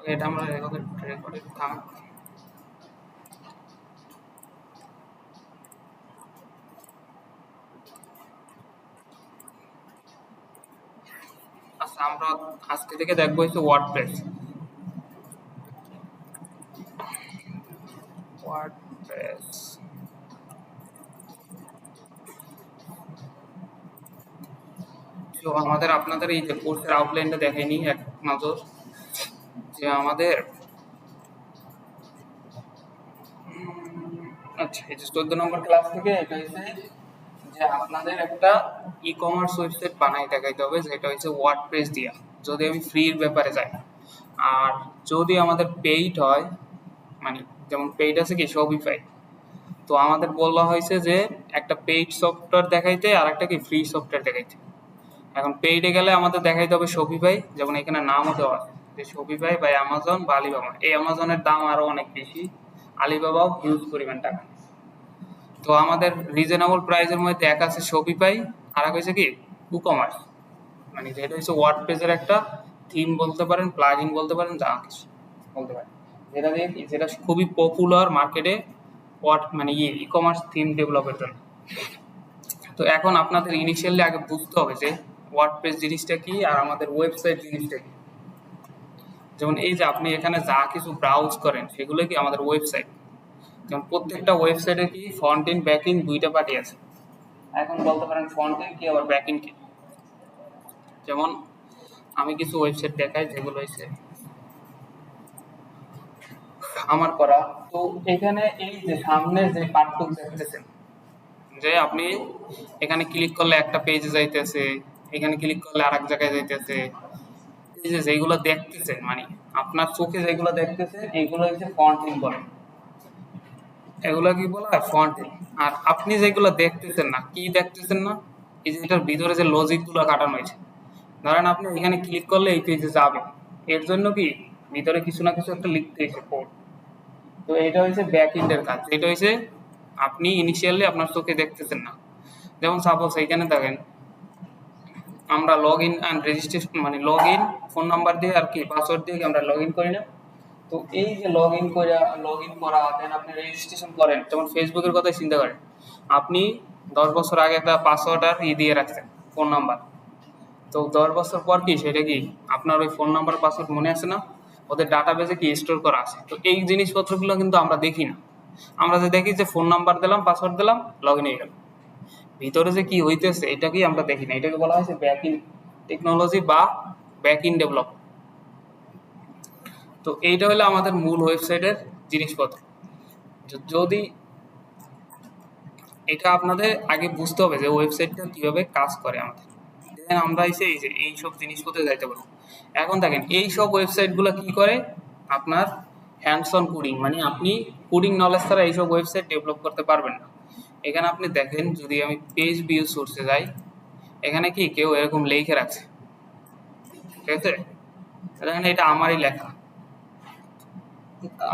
এটা আমরা রেকর্ডিং থাক। আচ্ছা, আমরা আজকে থেকে দেখবো হচ্ছে ওয়ার্ডপ্রেস। ওয়ার্ডপ্রেস তো আমাদের আপনাদের এই যে কোর্সের আউটলাইনটা দেখাইনি এক নজর, যে আমাদের আচ্ছা এই যে 14 নম্বর ক্লাস থেকে এটা হচ্ছে যে আপনাদের একটা ই কমার্স ওয়েবসাইট বানাই দেখাইতে হবে, যেটা হচ্ছে ওয়ার্ডপ্রেস দিয়া, যদি আমি ফ্রির ব্যাপারে যাই। আর যদি আমাদের পেইড হয়, মানে যেমন পেইড আছে কি শপিফাই, তো আমাদের বলা হয়েছে যে একটা পেইড সফটওয়্যার দেখাইতে আর একটা কি ফ্রি সফটওয়্যার দেখাইতে। এখন পেইডে গেলে আমাদের দেখাইতে হবে শপিফাই, যেমন এখানে নামও দেওয়া আছে যে শপিফাই বা অ্যামাজন বা আলিবাবা। এই অ্যামাজনের দাম আরো অনেক বেশি, আলিবাবাও হিউজ পরিমাণ টাকা। তো আমাদের রিজনেবল প্রাইসের মধ্যে এক আছে শপিফাই, আর এক হচ্ছে কি কুকমার্স, মানে যেটা হচ্ছে ওয়ার্ডপ্রেসের একটা থিম বলতে পারেন, প্লাগইন বলতে পারেন, যা কিছু বলতে পারেন, যেটা দিয়ে কি যেটা খুবই পপুলার মার্কেটে মানে ই কমার্স থিম ডেভেলপের জন্য। তো এখন আপনাদের ইনিশিয়ালি আগে বুঝতে হবে যে ওয়ার্ডপ্রেস জিনিসটা কি আর আমাদের ওয়েবসাইট জিনিসটা কি। যেমন এই যে আপনি এখানে যা কিছু ব্রাউজ করেন সেগুলো কি আমাদের ওয়েবসাইট। যেমন প্রত্যেকটা ওয়েবসাইটে কি ফ্রন্ট এন্ড ব্যাক এন্ড দুইটা পার্টি আছে। এখন বলতে পারেন ফ্রন্ট এন্ড কি আবার ব্যাক এন্ড কি। যেমন আমি কিছু ওয়েবসাইট দেখাই যেগুলো হয়েছে আমার করা। তো এখানে এই যে সামনে যে পার্টটুকু দেখতেছেন, যে আপনি এখানে ক্লিক করলে একটা পেজে যাইতেছে, এখানে ক্লিক করলে আরেক জায়গায় যাইতেছে। এই যে যেগুলো দেখতেছেন, মানে আপনার চোখে যেগুলো দেখতেছেন এইগুলো হচ্ছে ফ্রন্ট এন্ড বলে, এগুলো কি বলা হয় ফ্রন্ট এন্ড। আর আপনি যেগুলো দেখতেছেন না, কি দেখতেছেন না, এই যে এটার ভিতরে যে লজিক গুলো কাটানো হয়েছে। ধরেন আপনি এখানে ক্লিক করলে এই পেজে যাবে, এর জন্য কি ভিতরে কিছু না কিছু একটা লিখতে হয়েছে কোড। তো এটা হচ্ছে ব্যাক এন্ডের কাজ, এটা হচ্ছে আপনি ইনিশিয়ালি আপনার চোখে দেখতেছেন না। যেমন সাপোজ এইখানে দেখেন আমরা লগ ইন অ্যান্ড রেজিস্ট্রেশন, মানে লগ ইন ফোন নাম্বার দিয়ে আর কি পাসওয়ার্ড দিয়ে আমরা লগ ইন করি না। তো এই যে লগ ইন করা দেন আপনি রেজিস্ট্রেশন করেন, যেমন ফেসবুকের কথাই চিন্তা করেন। আপনি 10 বছর আগে একটা পাসওয়ার্ড আর দিয়ে রাখছেন ফোন নাম্বার, তো 10 বছর পর কি সেটা কি আপনার ওই ফোন নাম্বার পাসওয়ার্ড মনে আছে না, ওদের ডাটাবেজে কি স্টোর করা আছে। তো এই জিনিসপত্রগুলো কিন্তু আমরা দেখি না। আমরা যে দেখি যে ফোন নাম্বার দিলাম, পাসওয়ার্ড দিলাম, লগ ইন হয়ে গেল, ভিতরে যে কি হইতেছে এটা কি আমরা দেখি না। এটাকে বলা হয়েছে ব্যাক ইন টেকনোলজি বা ব্যাক ইন ডেভেলপ। তো এইটা হলো আমাদের মূল ওয়েবসাইটের জিনিসপত্র। যদি এটা আপনাদের আগে বুঝতে হবে যে ওয়েবসাইটটা কিভাবে কাজ করে আমাদের, দেন আমরা এসে এই যে এইসব জিনিসপত্র যাইতে পারবো। এখন দেখেন এই সব ওয়েবসাইটগুলো কি করে, আপনার হ্যান্ডস অন কোডিং, মানে আপনি কোডিং নলেজ ছাড়া এইসব ওয়েবসাইট ডেভেলপ করতে পারবেন না। এখানে আপনি দেখেন, যদি আমি পেজ ভিউ সোর্সে যাই, এখানে কি কেউ এরকম লিখে রাখছে, ঠিক আছে। দেখেন এটা আমারই লেখা,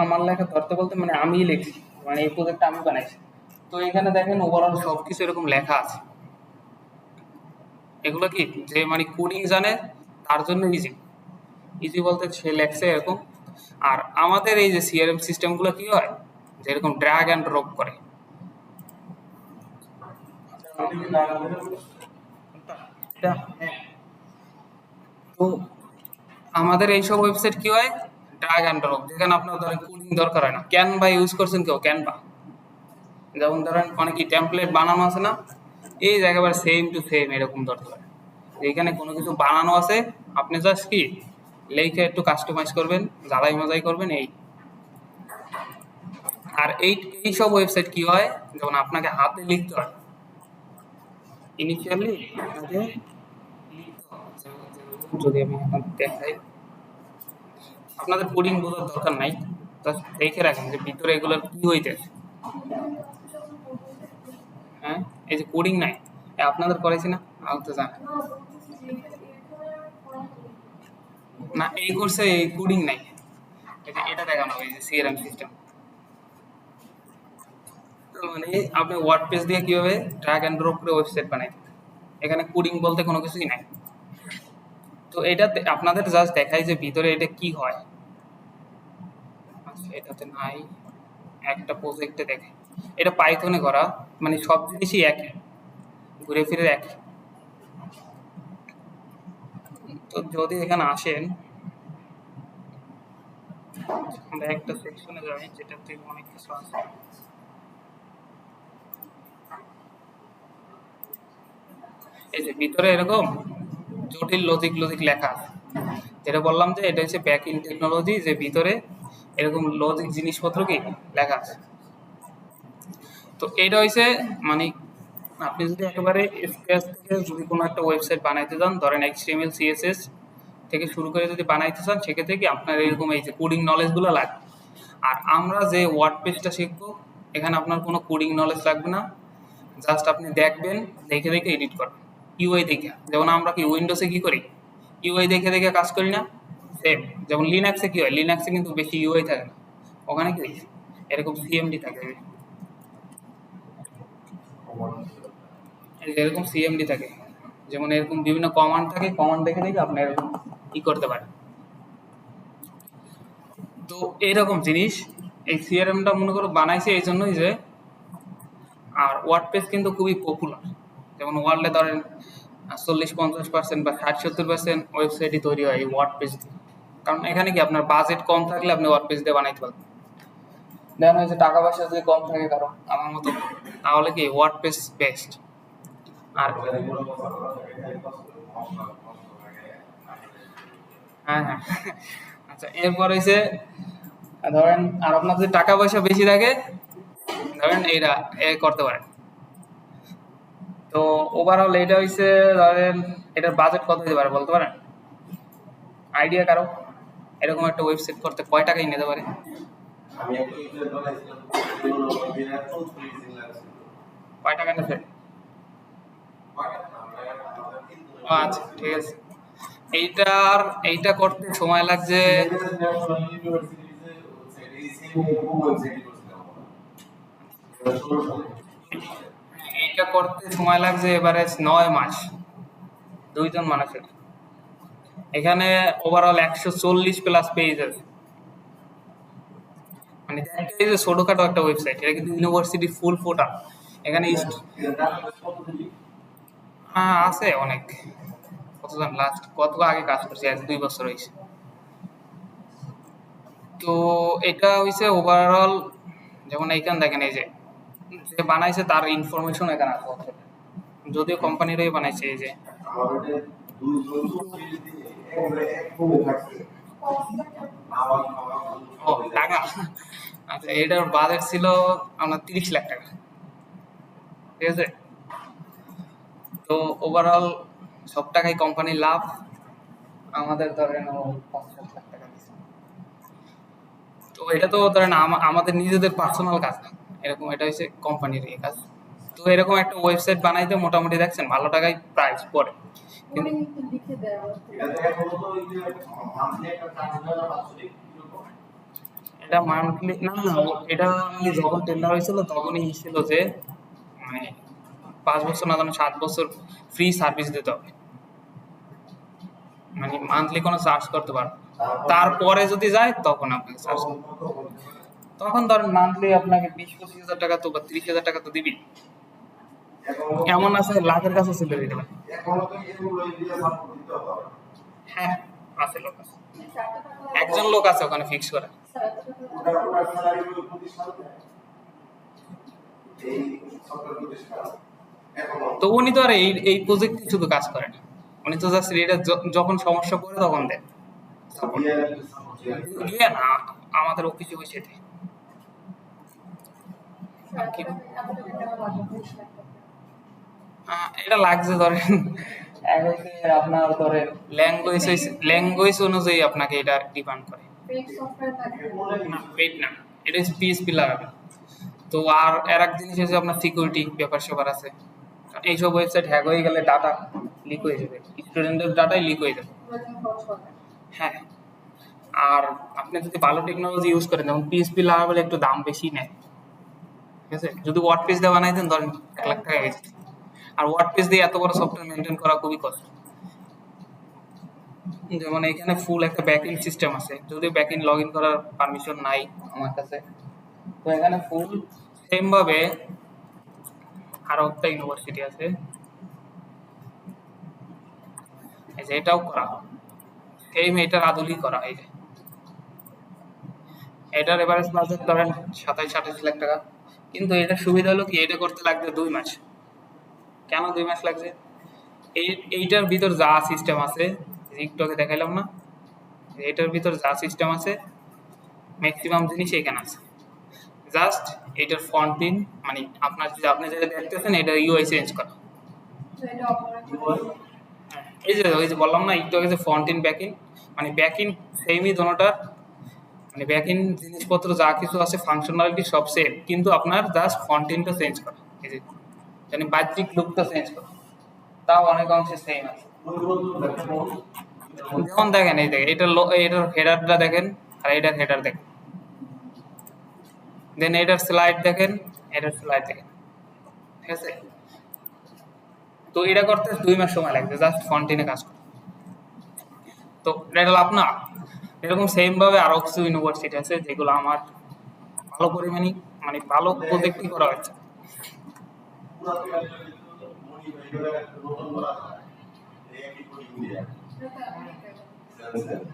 আমার লেখা ধরতে বলতে মানে আমিই লিখছি, মানে এই প্রজেক্টটা আমি বানাইছি। তো এখানে দেখেন ওভারঅল সবকিছু এরকম লেখা আছে। এগুলো কি যে মানে কোডিং জানে তার জন্য ইজি, ইজি বলতে সে লেখছে এরকম। আর আমাদের এই যে সিআরএম সিস্টেমগুলো কি হয়, যেরকম ড্র্যাগ অ্যান্ড ড্রপ করে। তো আমাদের এইসব ওয়েবসাইট কি হয়, ড্র্যাগ অ্যান্ড ড্রপ, যেখানে আপনার ধরেন কোডিং দরকার হয় না। ক্যানভা ইউজ করছেন কেউ? ক্যানভা, যেমন ধরেন অনেকে টেমপ্লেট বানানো আছে না, এই যে একেবারে সেম টু সেম এরকম দরকার হয়। যেখানে কোনো কিছু বানানো আছে, আপনি জাস্ট কি লেখে একটু কাস্টমাইজ করবেন, জ্বালাই মাজাই করবেন এই। আর এই সব ওয়েবসাইট কি হয়, যেমন আপনাকে হাতে লিখতে হয়, ইনিশিয়ালি আপনাকে লিখতে হয়। যদি আমি এখন দেখাই, আপনাদের কোডিং বোঝার দরকার নাই, জাস্ট দেখে রাখেন যে ভিতরে এগুলোর কি হইতেছে। হ্যাঁ, এই যে কোডিং নাই, আপনাদের করাইছি না, আমি তো জানি না এই কোর্সে এই কোডিং নাই। এটা দেখানো হবে, এই যে সিআরএম সিস্টেম। মানে আপনি ওয়ার্ডপ্রেস দিয়ে কিভাবে ড্র্যাগ এন্ড ড্রপ করে ওয়েবসাইট বানাইতে, এখানে কোডিং বলতে কোনো কিছুই নাই। তো এটা আপনাদের জাস্ট দেখাই যে ভিতরে এটা কি হয়। এটাতে নাই, একটা প্রজেক্টে দেখে এটা পাইথনে করা, মানে সব জিনিসই একই, ঘুরে ফিরে একই। তো যদি এখানে আসেন, আমরা একটা সেকশনে যাই যেটাতে অনেক কিছু আছে। এই যে ভিতরে এরকম জটিল লজিক লজিক লেখা আছে, যেটা বললাম যে এটা হচ্ছে ব্যাক ইন টেকনোলজি, যে ভিতরে এরকম লজিক জিনিসপত্র কি লেখা আছে। তো এটা হইছে মানে আপনি যদি একেবারে স্ক্র্যাচ থেকে যদি কোনো একটা ওয়েবসাইট বানাইতে চান, ধরেন HTML CSS থেকে শুরু করে যদি বানাইতে চান, সেক্ষেত্রে কি আপনার এরকম এই যে কোডিং নলেজগুলো লাগবে। আর আমরা যে ওয়ার্ডপ্রেসটা শিখবো, এখানে আপনার কোনো কোডিং নলেজ লাগবে না, জাস্ট আপনি দেখবেন, দেখে দেখে এডিট করবেন ইউআই দেখে। যেমন আমরা কি উইন্ডোজে কি করি, ইউআই দেখে দেখে কাজ করি না, সেম। যেমন লিনাক্সে কি হয়, লিনাক্সে কিন্তু বেশি ইউআই থাকে না, ওখানে কি এরকম সিএমডি থাকে, এরকম সিএমডি থাকে, যেমন এরকম বিভিন্ন কমান্ড থাকে, কমান্ড দেখে দেখে আপনি এরকম ই করতে পারেন। তো এইরকম জিনিস এই সিআরএমটা মনে করো বানাইছে এই জন্যই যে, আর ওয়ার্ডপ্রেস কিন্তু খুবই পপুলার, যেমন ওয়ার্ল্ডে ধরেন 40-50% বা 60-70% ওয়েবসাইটই তৈরি হয় এই ওয়ার্ডপ্রেস দিয়ে। কারণ এখানে কি আপনার বাজেট কম থাকলে আপনি ওয়ার্ডপ্রেস দিয়ে বানাইতে পারবেন। দেন হয়েছে টাকা পয়সা যদি কম থাকে কারণ আমার মতো, তাহলে কি ওয়ার্ডপ্রেস বেস্ট। আর হ্যাঁ হ্যাঁ, আচ্ছা এরপর হয়েছে ধরেন আর আপনার যদি টাকা পয়সা বেশি থাকে, ধরেন এইটা এ করতে পারেন। তো ওভারঅল এটা হইছে, ধরেন এটার বাজেট কত হতে পারে বলতে পারেন? আইডিয়া কারো এরকম একটা ওয়েবসাইট করতে কয় টাকায় নিতে পারে? আমি একটা ওয়েবসাইট বানাইছিলাম, কয় টাকা নিতে? আচ্ছা ঠিক আছে। এইটা করতে সময় লাগছে, এইটা করতে সময় লাগছে এবারে 9 মাস, 2 জন মানুষের। এখানে ওভারঅল 140+ পেজ আছে, মানে দেখতে এই যে ছোটখাটো একটা ওয়েবসাইট, এটা কিন্তু ইউনিভার্সিটি ফুল ফোটা। এখানে হ্যাঁ আছে অনেক, কতজন লাস্ট কত আগে কাজ করছে, 1-2 বছর হয়েছে। তো এটা হইছে ওভারঅল, যেমন এইখানে দেখেন এই যে যে বানাইছে তার ইনফরমেশন এখানে আছে, যদিও কোম্পানিরই বানাইছে। এই যে ও টাকা, আচ্ছা এটার বাজেট ছিল আপনার 30 লাখ টাকা, ঠিক আছে। তো ওভারঅল সব টাকাই কোম্পানির লাভ, আমাদের ধরেন 50 লাখ টাকা দিচ্ছে। তো এটা তো ধরেন আমাদের নিজেদের পার্সোনাল কাজ না, এরকম এটা হচ্ছে কোম্পানির এই কাজ। তো এরকম একটা ওয়েবসাইট বানাইতে মোটামুটি দেখছেন ভালো টাকায় প্রাইস পড়ে, কিন্তু এটা মান্থলি না না, এটা আমি যখন টেন্ডার হয়েছিল তখনই ছিল যে মানে 5 বছর না জানো 7 বছর ফ্রি সার্ভিস দিতে হবে, মানে মান্থলি কোনো চার্জ করতে পারবে না। তারপরে যদি যায় তখন আপনাকে চার্জ, তখন ধরেন মান্থলি আপনাকে 20-25 হাজার টাকা তো বা 30 হাজার টাকা তো দিবি। এমন আছে লাখের কাছে চলে দিতে পারে। হ্যাঁ আছে, লোক আছে, একজন লোক আছে ওখানে ফিক্স করা। তো উনি তো আর এই প্রজেক্টে শুধু কাজ করেন, উনি তো জাস্ট এটা যখন সমস্যা পড়ে তখন দেন সাপোর্ট। গিয়ে না আমাদের অফিসে বসে দেয়। এটা লাগছে ধরেন আপনার ধরেন ল্যাঙ্গুয়েজ অনুযায়ী আপনাকে এটা ডিমান্ড করে, না পেইড না, এটা হচ্ছে পিএসপি লাগাবে। তো আর এক জিনিস হচ্ছে আপনার সিকিউরিটি ব্যাপার স্যাপার আছে, এইসব ওয়েবসাইট হ্যাক হয়ে গেলে ডাটা লিক হয়ে যাবে, স্টুডেন্টের ডাটাই লিক হয়ে যাবে। হ্যাঁ, আর আপনি যদি ভালো টেকনোলজি ইউজ করেন, যেমন পিএসপি লাগাবেলে একটু দাম বেশি নেয়, ঠিক আছে। যদি ওয়ার্ডপ্রেস দিয়ে বানাই দেন ধরেন 1 লাখ টাকা গেছে, আর ওয়ার্ডপ্রেস দিয়ে এত বড় সফটওয়্যার মেনটেন করা খুবই কষ্ট। যেমন এখানে ফুল একটা ব্যাকইন সিস্টেম আছে, যদিও ব্যাকইন লগ ইন করার পারমিশন নাই আমার কাছে। তো এখানে ফুল সেম ভাবে আরো একটা ইউনিভার্সিটি আছে, এই যে এটাও করা সেম, এটার আদলই করা। এই যে এটার এভারেজ বাজেট ধরেন 27-28 লাখ টাকা, কিন্তু এটার সুবিধা হলো কি, এটা করতে লাগবে 2 মাস। কেন 2 মাস লাগছে? এইটার ভিতর যা সিস্টেম আছে, একটু আগে দেখাইলাম না, এটার ভিতর যা সিস্টেম আছে ম্যাক্সিমাম জিনিস এখানে আছে। জাস্ট এটার ফন্টিন মানে আপনি যেটা দেখতেছেন এটা ইউআই চেঞ্জ করা। এই যে ওই যে বললাম না একটু আগে যে ফন্টিন ব্যাকইন, মানে ব্যাকইন সেমই দোনোটার, মানে ব্যাকইন জিনিসপত্র যা কিছু আছে ফাংশনালিটি সব সেম, কিন্তু আপনার জাস্ট ফন্টিনটা চেঞ্জ করা, এই যে মানে বাহ্যিক লুকটা চেঞ্জ করা, তাও অনেক অংশে সেম আছে। যেমন দেখেন এই দেখেন এটার হেডারটা দেখেন আর এটার হেডার দেখেন, দেন এটার স্লাইড দেখেন, এটার স্লাইড দেখেন, ঠিক আছে? তো এটা করতে 2 মাস সময় লাগবে জাস্ট ফন্টিনে কাজ করতে। তো এটা লাভ না। এরকম সেম ভাবে আরো কিছু ইউনিভার্সিটি আছে যেগুলো আমার ভালো পরিমাণে মানে ভালো প্রজেক্টই করা হয়েছে।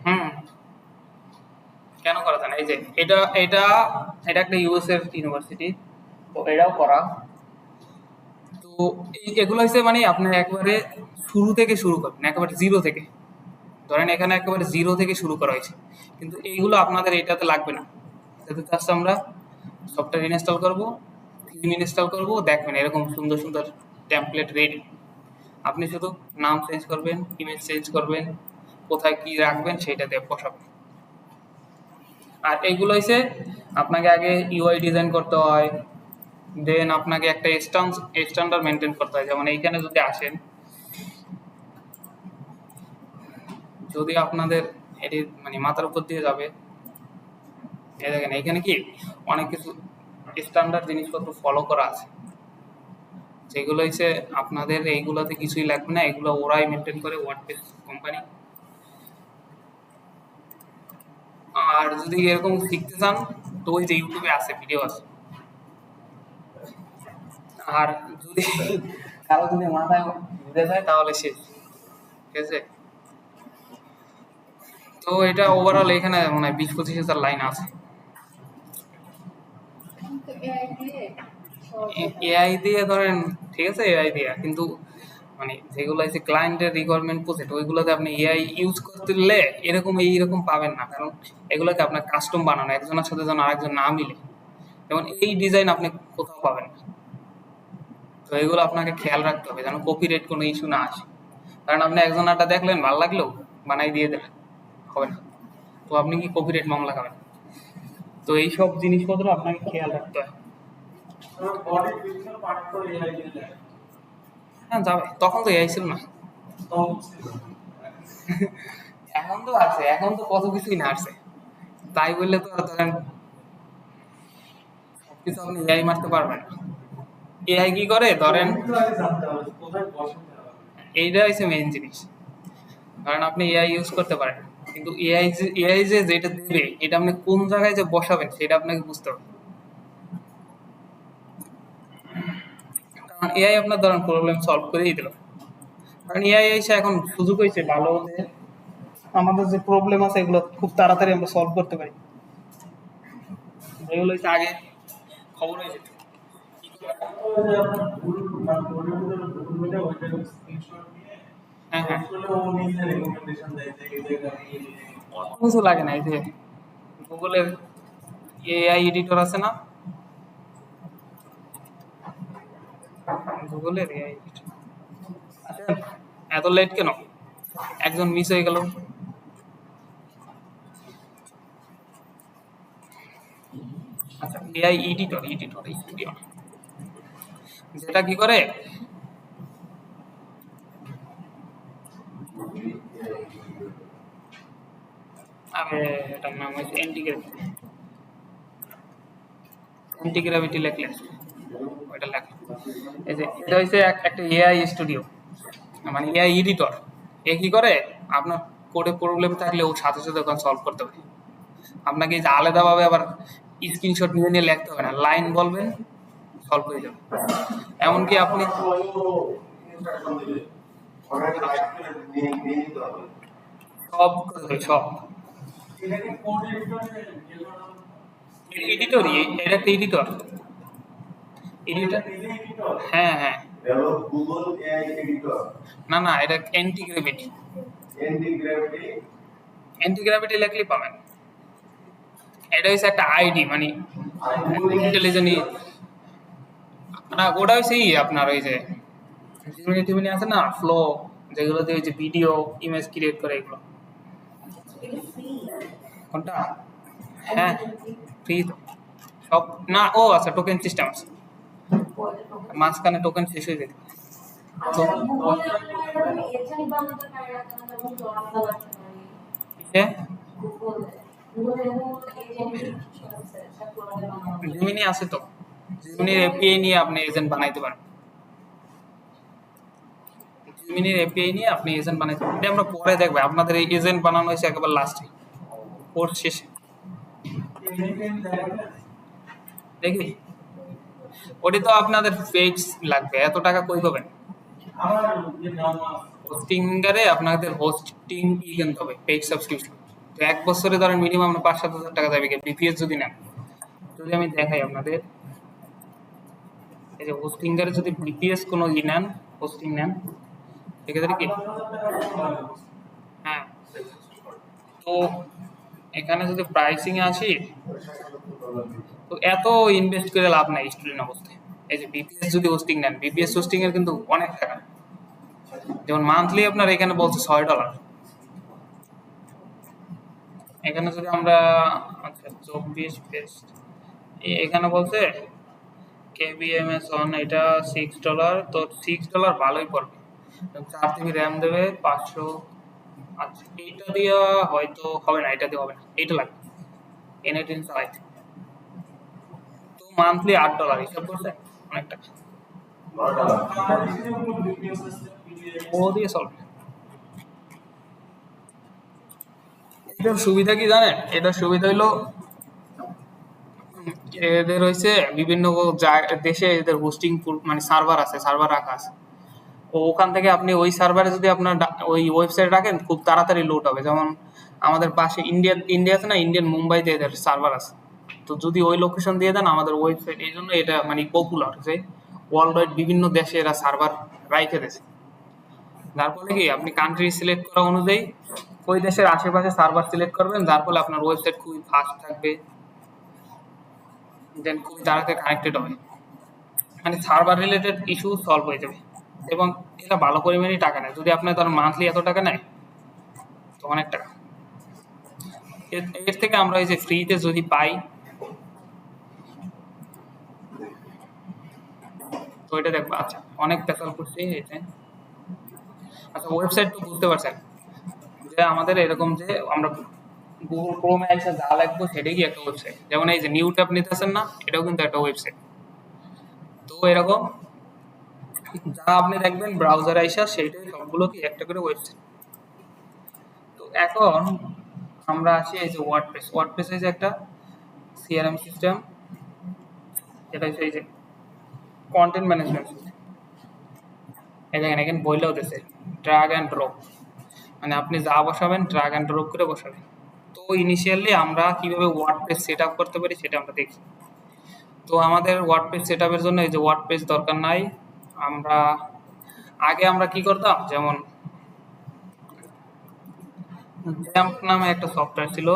হুম, কেন করা যায় না? এই যে এটা এটা এটা একটা ইউএস এর ইউনিভার্সিটি, তো এটাও করা। তো এগুলো হচ্ছে মানে আপনার একবারে শুরু থেকে শুরু করবেন, একেবারে জিরো থেকে। ধরেন এখানে একেবারে জিরো থেকে শুরু করা হয়েছে, কিন্তু এইগুলো আপনাদের এটাতে লাগবে না। এটাতে জাস্ট আমরা সফটওয়্যার ইনস্টল করব, থিম ইনস্টল করব, দেখবেন এরকম সুন্দর সুন্দর টেমপ্লেট রেডি। আপনি শুধু নাম চেঞ্জ করবেন, ইমেজ চেঞ্জ করবেন, কোথায় কি রাখবেন সেইটাতে বসাবেন। আর এইগুলো হচ্ছে আপনাকে আগে ইউআই ডিজাইন করতে হয়, দেন আপনাকে একটা স্ট্যান্ডার্ড মেনটেন করতে হয়। যেমন এইখানে যদি আসেন, যদি আপনাদের এটি মানে মাথার উপর দিয়ে যাবে, এই দেখেন এখানে কি অনেক কিছু স্ট্যান্ডার্ড জিনিসপত্র ফলো করা আছে, যেগুলো হচ্ছে আপনাদের এইগুলোতে কিছুই লাগবে না, এগুলো ওরাই মেনটেন করে, ওয়ার্ডপ্রেস কোম্পানি। আর যদি এরকম শিখতে চান তো ওই যে ইউটিউবে আছে, ভিডিও আছে। আর যদি কারো যদি মাথায় ঢুকে যায় তাহলে শেষ, ঠিক আছে? তো এটা ওভারঅল এখানে মানে 20-25 হাজার লাইন আছে। এআই দিয়ে ধরেন, ঠিক আছে, এআই দিয়ে, কিন্তু মানে যেগুলো হচ্ছে ক্লায়েন্টের রিকোয়ারমেন্ট প্রজেক্ট, ওইগুলোতে আপনি এআই ইউজ করতে গেলে এইরকম পাবেন না, কারণ এগুলোকে আপনার কাস্টম বানানো, একজনের সাথে যেন আরেকজন না মিলে। যেমন এই ডিজাইন আপনি কোথাও পাবেন না। তো এগুলো আপনাকে খেয়াল রাখতে হবে যেন কপিরাইট কোনো ইস্যু না আসে, কারণ আপনি একজনটা দেখলেন ভালো লাগলো বানাই দিয়ে দিলেন, হবে না। তো আপনি কি কপিরাইট মামলা খাবেন? তো এইসব জিনিসপত্র আপনাকে খেয়াল রাখতে হয়। হ্যাঁ যাবে, তখন তো এআই ছিল না, এখন তো আছে, এখন তো কত কিছুই না আসছে। তাই বললে তো আর ধরেন সবকিছু আপনি এআই মারতে পারবেন না। এআই কি করে ধরেন, এইটা হচ্ছে মেইন জিনিস। কারণ আপনি এআই ইউজ করতে পারেন, কিন্তু এআই যে যেটা দেবে এটা আপনি কোন জায়গায় যে বসাবেন সেটা আপনাকে বুঝতে হবে। কারণ এআই আপনার ধরেন প্রবলেম সলভ করেই দিল, কারণ এআই এসে এখন সুযোগ হয়েছে ভালো, যে আমাদের যে প্রবলেম আছে এগুলো খুব তাড়াতাড়ি আমরা সলভ করতে পারি, এগুলো হচ্ছে আগে খবর হয়ে যেত। হ্যাঁ হ্যাঁ, অত কিছু লাগে না। এই যে গুগলের এআই এডিটর আছে না, গুগলের এআই এডিটর। এত লেট কেন? একজন মিস হয়ে গেল। আচ্ছা, এআই এডিটর স্টুডিও, যেটা কি করে আরে এটার নাম হচ্ছে অ্যান্টিগ্রাভিটি লেখলে ওইটা লেখ। এই যে এটা হচ্ছে একটা এআই স্টুডিও, মানে এআই এডিটর। এ কি করে আপনার কোডে প্রবলেম থাকলে ও সাথে সাথে ওখানে সলভ করতে পারে। আপনাকে এই যে আলাদাভাবে আবার স্ক্রিনশট নিয়ে নিয়ে লিখতে হবে না, লাইন বলবেন সলভ হয়ে যাবে। এমনকি আপনি ইনস্ট্রাকশন দিবে অনেক লাইক করে নিয়ে নিতে হবে। সব করে দেবে, সব এটাকে কোড এডিটরে এডিটর, এটা একটা এডিটর। এডিটর, হ্যাঁ হ্যাঁ, হলো গুগল এআই এডিটর, না না, এটা anti gravity. Anti gravity. Anti gravity লিখলেই পাবেন। এটা হচ্ছে একটা আইডি, মানে ইন্টেলিজেন্ট। না, ওটা হচ্ছে আপনার ওই যে জিমিনি টিমিনি আছে না, ফ্লো, যেগুলো দিয়ে ওই যে ভিডিও ইমেজ ক্রিয়েট করে, এগুলো। কোনটা? হ্যাঁ, ফ্রি তো সব না। ও আচ্ছা, টোকেন সিস্টেম আছে, মাঝখানে টোকেন শেষ হয়ে যেতে। তো জিমিনি আছে তো, জিমিনির এপিআই নিয়ে আপনি এজেন্ট বানাইতে পারেন। জিমিনির এপিআই নিয়ে আপনি এজেন্ট বানাইতে পারেন। এটা আমরা পরে দেখবো, আপনাদের এই এজেন্ট বানানো হয়েছে একেবারে লাস্টে, কোর্স শেষে দেখি। ওটি তো আপনাদের পেজ লাগবে, এত টাকা কই পাবেন? আমার যে নাম হোস্টিংয়ে আপনাদের হোস্টিং কিনতে হবে, পেজ সাবস্ক্রিপশন। তো এক বছরে ধরেন মিনিমাম 5-7 হাজার টাকা যাবে বিপিএস যদি নেন। যদি আমি দেখাই আপনাদের, এই যে হোস্টিংয়ের যদি বিপিএস কোনো নেন, হোস্টিং নেন, এক্ষেত্রে কি, হ্যাঁ, তো এখানে যদি প্রাইসিং এ আসি, তো এত ইনভেস্ট করে লাভ নাই স্টুডেন্ট অবস্থায়। এই যে বিপিএস যদি হোস্টিং নেন, বিপিএস হোস্টিং এর কিন্তু অনেক টাকা। যেমন মান্থলি আপনার এখানে বলছে $6। এখানে যদি আমরা, আচ্ছা 24 পেজ, এখানে বলছে কেবিএমএস অন, এটা $6। তো $6 ভালোই পড়বে। 4 GB র্যাম দেবে, 500। আচ্ছা, এইটা দিয়ে হয়তো হবে না, এটা দিয়ে হবে না, এইটা লাগবে N18 চালাইতে। তো মান্থলি $8 হিসাব করছে, অনেক টাকা। ও দিয়ে চলবে। এটার সুবিধা কি জানেন? এটার সুবিধা হইলো এদের হইছে বিভিন্ন দেশে এদের হোস্টিং মানে সার্ভার আছে, সার্ভার রাখা আছে। ও ওখান থেকে আপনি ওই সার্ভারে যদি আপনার ওই ওয়েবসাইট রাখেন, খুব তাড়াতাড়ি লোড হবে। যেমন আমাদের পাশে ইন্ডিয়া আছে না, ইন্ডিয়ান মুম্বাইতে এদের সার্ভার আছে। তো যদি ওই লোকেশন দিয়ে দেন আমাদের ওয়েবসাইট, এই জন্য এটা মানে পপুলার, যে ওয়ার্ল্ড ওয়াইড বিভিন্ন দেশে এরা সার্ভার রাইখে দিয়েছে। যার ফলে কি আপনি কান্ট্রি সিলেক্ট করা অনুযায়ী ওই দেশের আশেপাশে সার্ভার সিলেক্ট করবেন, যার ফলে আপনার ওয়েবসাইট খুবই ফাস্ট থাকবে, দেন খুবই তাড়াতাড়ি কানেক্টেড হবে, মানে সার্ভার রিলেটেড ইস্যু সলভ হয়ে যাবে। এবং এটা ভালো পরিমাণেই টাকা নেয়। যদি আপনার ধরুন মান্থলি এত টাকা নেয়, তো অনেক টাকা। এর থেকে আমরা এই যে ফ্রিতে যদি পাই, তো এটা দেখবো। আচ্ছা, অনেক পেশাল করছি এটা। আচ্ছা, ওয়েবসাইট তো বুঝতে পারছেন যে আমাদের এরকম যে আমরা গুগল ক্রোমে এসে যা লাগবো সেটাই কি একটা ওয়েবসাইট। যেমন এই যে নিউ ট্যাব নিতেছেন না, এটাও কিন্তু একটা ওয়েবসাইট। তো এরকম যা আপনি দেখবেন ব্রাউজারে আইসা, সেইটাই সবগুলো কি একটা করে ওয়েবসাইট। তো এখন আমরা আসি এই যে ওয়ার্ডপ্রেস। ওয়ার্ডপ্রেস হচ্ছে একটা সিআরএম সিস্টেম, যেটা হচ্ছে এই যে কন্টেন্ট ম্যানেজমেন্ট সিস্টেম। এখানে বইলেও দিয়েছে ড্রাগ অ্যান্ড ড্রপ, মানে আপনি যা বসাবেন ড্রাগ অ্যান্ড ড্রপ করে বসাবেন। তো ইনিশিয়ালি আমরা কিভাবে ওয়ার্ডপ্রেস সেট আপ করতে পারি সেটা আমরা দেখি। তো আমাদের ওয়ার্ডপ্রেস সেট আপের জন্য এই যে ওয়ার্ডপ্রেস দরকার নাই। আমরা কি করতাম, যেমন জ্যাম্প নামে একটা সফটওয়্যার ছিল,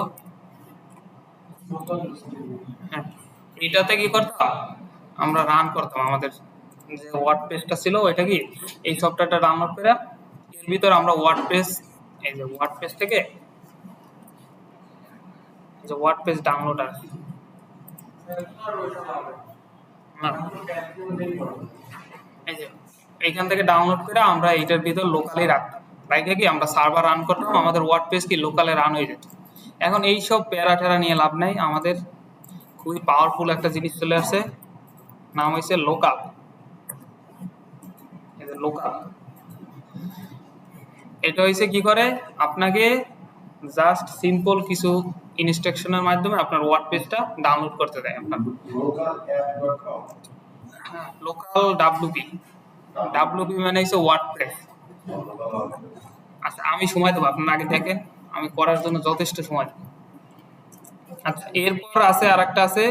হ্যাঁ, এটাতে কি করতাম, আমরা রান করতাম আমাদের যে ওয়ার্ডপ্রেসটা ছিল ওইটা কি, এই সফটওয়্যারটা ডাউনলোড করে এর ভিতর আমরা ওয়ার্ডপ্রেস, এই যে ওয়ার্ডপ্রেস থেকে যে ওয়ার্ডপ্রেস ডাউনলোড আছে না, এই যে এইখান থেকে ডাউনলোড করে আমরা এইটার ভিতর লোকালি রাখতাম, রাখে কি আমরা সার্ভার রান করতাম, আমাদের ওয়ার্ডপ্রেস কি লোকালে রান হয়ে যেত। এখন এই সব প্যারা ট্যারা নিয়ে লাভ নাই, আমাদের খুবই পাওয়ারফুল একটা জিনিস চলে আসছে, নাম হয়েছে লোকাল। লোকাল এটা হয়েছে কি করে, আপনাকে জাস্ট সিম্পল কিছু ইনস্ট্রাকশনের মাধ্যমে আপনার ওয়ার্ড পেজটা ডাউনলোড করতে দেয় আপনার। localapp.com হ্যাঁ, লোকাল ডাব্লুপি। ডাব্লুপি মানে হচ্ছে ওয়ার্ডপ্রেস। আচ্ছা আমি সময় দেবো, আপনার আগে দেখেন, আমি করার জন্য যথেষ্ট সময় দেবো। আচ্ছা এরপর আছে আরেকটা আছে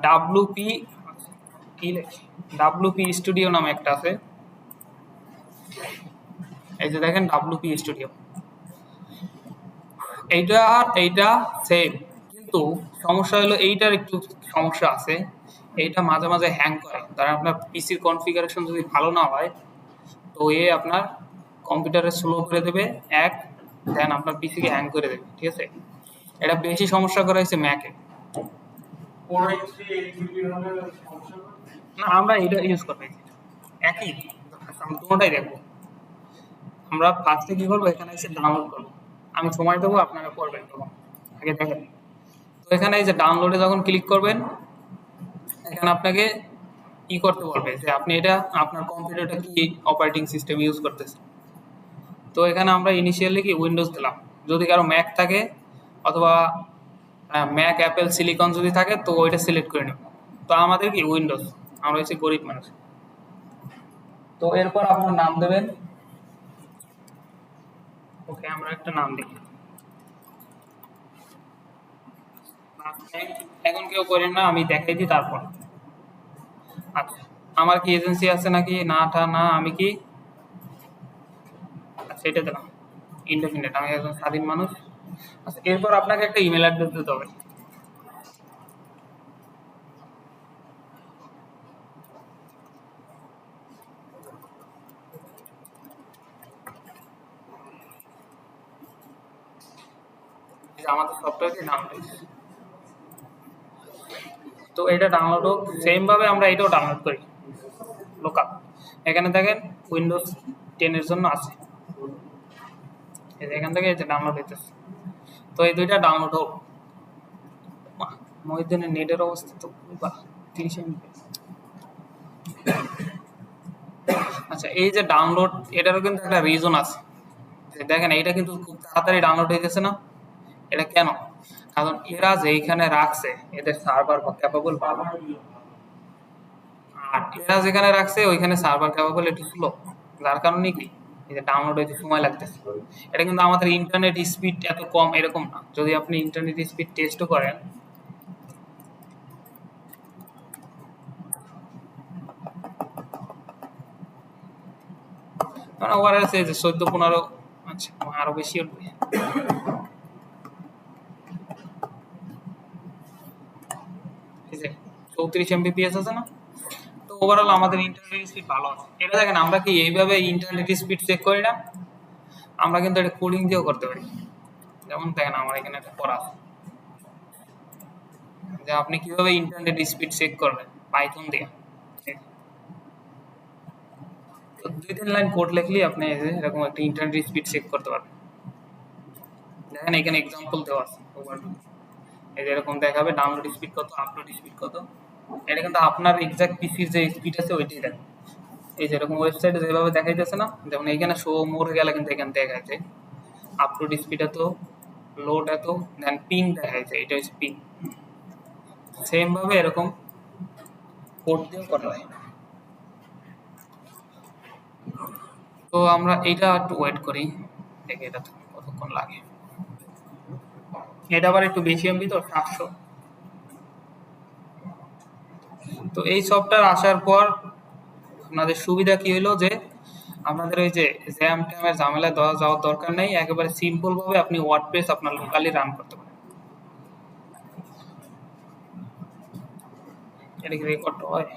ডাব্লুপি, কি লেখে, ডাব্লুপি স্টুডিও নামে একটা আছে। এই যে দেখেন ডাব্লুপি স্টুডিও, এইটা আর এইটা সেম, কিন্তু সমস্যা হলো এইটার একটু সমস্যা আছে, এইটা মাঝে মাঝে হ্যাং করে। তার আপনার পিসির কনফিগারেশন যদি ভালো না হয় তো এ আপনার কম্পিউটারে স্লো করে দেবে এক, দেন আপনার পিসিকে হ্যাং করে দেবে, ঠিক আছে। এটা বেশি সমস্যা করা হয়েছে ম্যাকে। 483 8GB হলে সমস্যা হবে? না আমরা এটা ইউজ করবো, একই, আমরা দুটোটাই দেখবো। আমরা ফার্স্টে কি করবো, এখানে এসে ডাউনলোড করবো, আমি সময় দেবো আপনারা করবেন তখন, আগে দেখেন। তো এখানে এই যে ডাউনলোডে যখন ক্লিক করবেন, এখানে আপনাকে কি করতে বলবে যে আপনি এটা আপনার কম্পিউটারটা কি অপারেটিং সিস্টেম ইউজ করতেছেন। তো এখানে আমরা ইনিশিয়ালি কি উইন্ডোজ দিলাম, যদি কারো ম্যাক থাকে অথবা ম্যাক অ্যাপেল সিলিকন যদি থাকে তো ওইটা সিলেক্ট করে নেব। তো আমাদের কি উইন্ডোজ, আমরা হচ্ছে গরিব মানুষ। তো এরপর আপনার নাম দেবেন, ওকে আমরা একটা নাম দিই। এখন কেউ করেন না, আমি দেখাই দিই তারপর। আচ্ছা আমার কি এজেন্সি আছে নাকি, না আমি কি, আচ্ছা এটা দিলাম ইন্ডিপেন্ডেন্ট, আমি একজন স্বাধীন মানুষ। আচ্ছা এরপর আপনাকে একটা ইমেল অ্যাড্রেস দিতে হবে। এই যে আমাদের সফটওয়্যারটি ডাউনলোড, তো এটা ডাউনলোড হোক, সেম ভাবে আমরা এটাও ডাউনলোড করি লোকাল। এখানে দেখেন উইন্ডোজ 10 এর জন্য আছে, এই যে এখান থেকে এই যে ডাউনলোড হইতেছে। তো এই দুইটা ডাউনলোড হোক। মহিউদ্দিনের নেটের অবস্থা তো বাহ 30 MB। আচ্ছা এই যে ডাউনলোড, এটারও কিন্তু একটা রিজন আছে, যে দেখেন এইটা কিন্তু খুব তাড়াতাড়ি ডাউনলোড হয়ে গেছে না, এটা কেন, কারণ এরা যে এইখানে রাখছে এদের সার্ভার ক্যাপাবল ভালো, আর এরা যেখানে রাখছে ওইখানে সার্ভার ক্যাপাবল একটু স্লো, যার কারণে কি এই যে ডাউনলোড হইতে সময় লাগতেছে। এটা কিন্তু আমাদের ইন্টারনেট স্পিড এত কম এরকম না, যদি আপনি ইন্টারনেট স্পিড টেস্টও করেন, মানে ওভার আছে যে 14-15, আচ্ছা আরো বেশি উঠবে। এই যে 34 MBPS আছে না, তো ওভারঅল আমাদের ইন্টারনেট স্পিড ভালো আছে। এটা দেখেন আমরা কি এইভাবে ইন্টারনেট স্পিড চেক করি না, আমরা কিন্তু এটা কোডিং দিয়েও করতে পারি। যেমন দেখেন আমার এখানে একটা করা আছে যে আপনি কিভাবে ইন্টারনেট স্পিড চেক করবেন পাইথন দিয়ে। তো 2-3 লাইন কোড লিখলেই আপনি এই যে এরকম একটা ইন্টারনেট স্পিড চেক করতে পারবেন। দেখেন এখানে এক্সাম্পল দেওয়া আছে, এই যে এরকম দেখাবে ডাউনলোড স্পিড কত, আপলোড স্পিড কত। এটা কিন্তু আপনার এক্সাক্ট পিসির যে স্পিড আছে ওইটাই দেখেন। এই যে এরকম ওয়েবসাইটে যেভাবে দেখাইতেছে না, যেমন এখানে শো মোর গেলে কিন্তু এখানে দেখাচ্ছে আপলোড স্পিড এত, লোড এত, দেন পিং দেখাইছে, এটা হচ্ছে পিং। সেম ভাবে এরকম কোড দিয়েও করা হয়। তো আমরা এইটা একটু ওয়েট করি, দেখি এটা কতক্ষণ লাগে। এটা আবার একটু বেশি এমবি তো 700। তো এই সফটওয়্যার আসার পর আপনাদের সুবিধা কি হলো যে আপনাদের ওই যে জ্যাম ট্যামের ঝামেলা দেওয়া যাওয়ার দরকার নেই, একেবারে সিম্পল ভাবে আপনি ওয়ার্ডপ্রেস আপনার লোকালি রান করতে পারেন। এটা কি রেকর্ড হয়?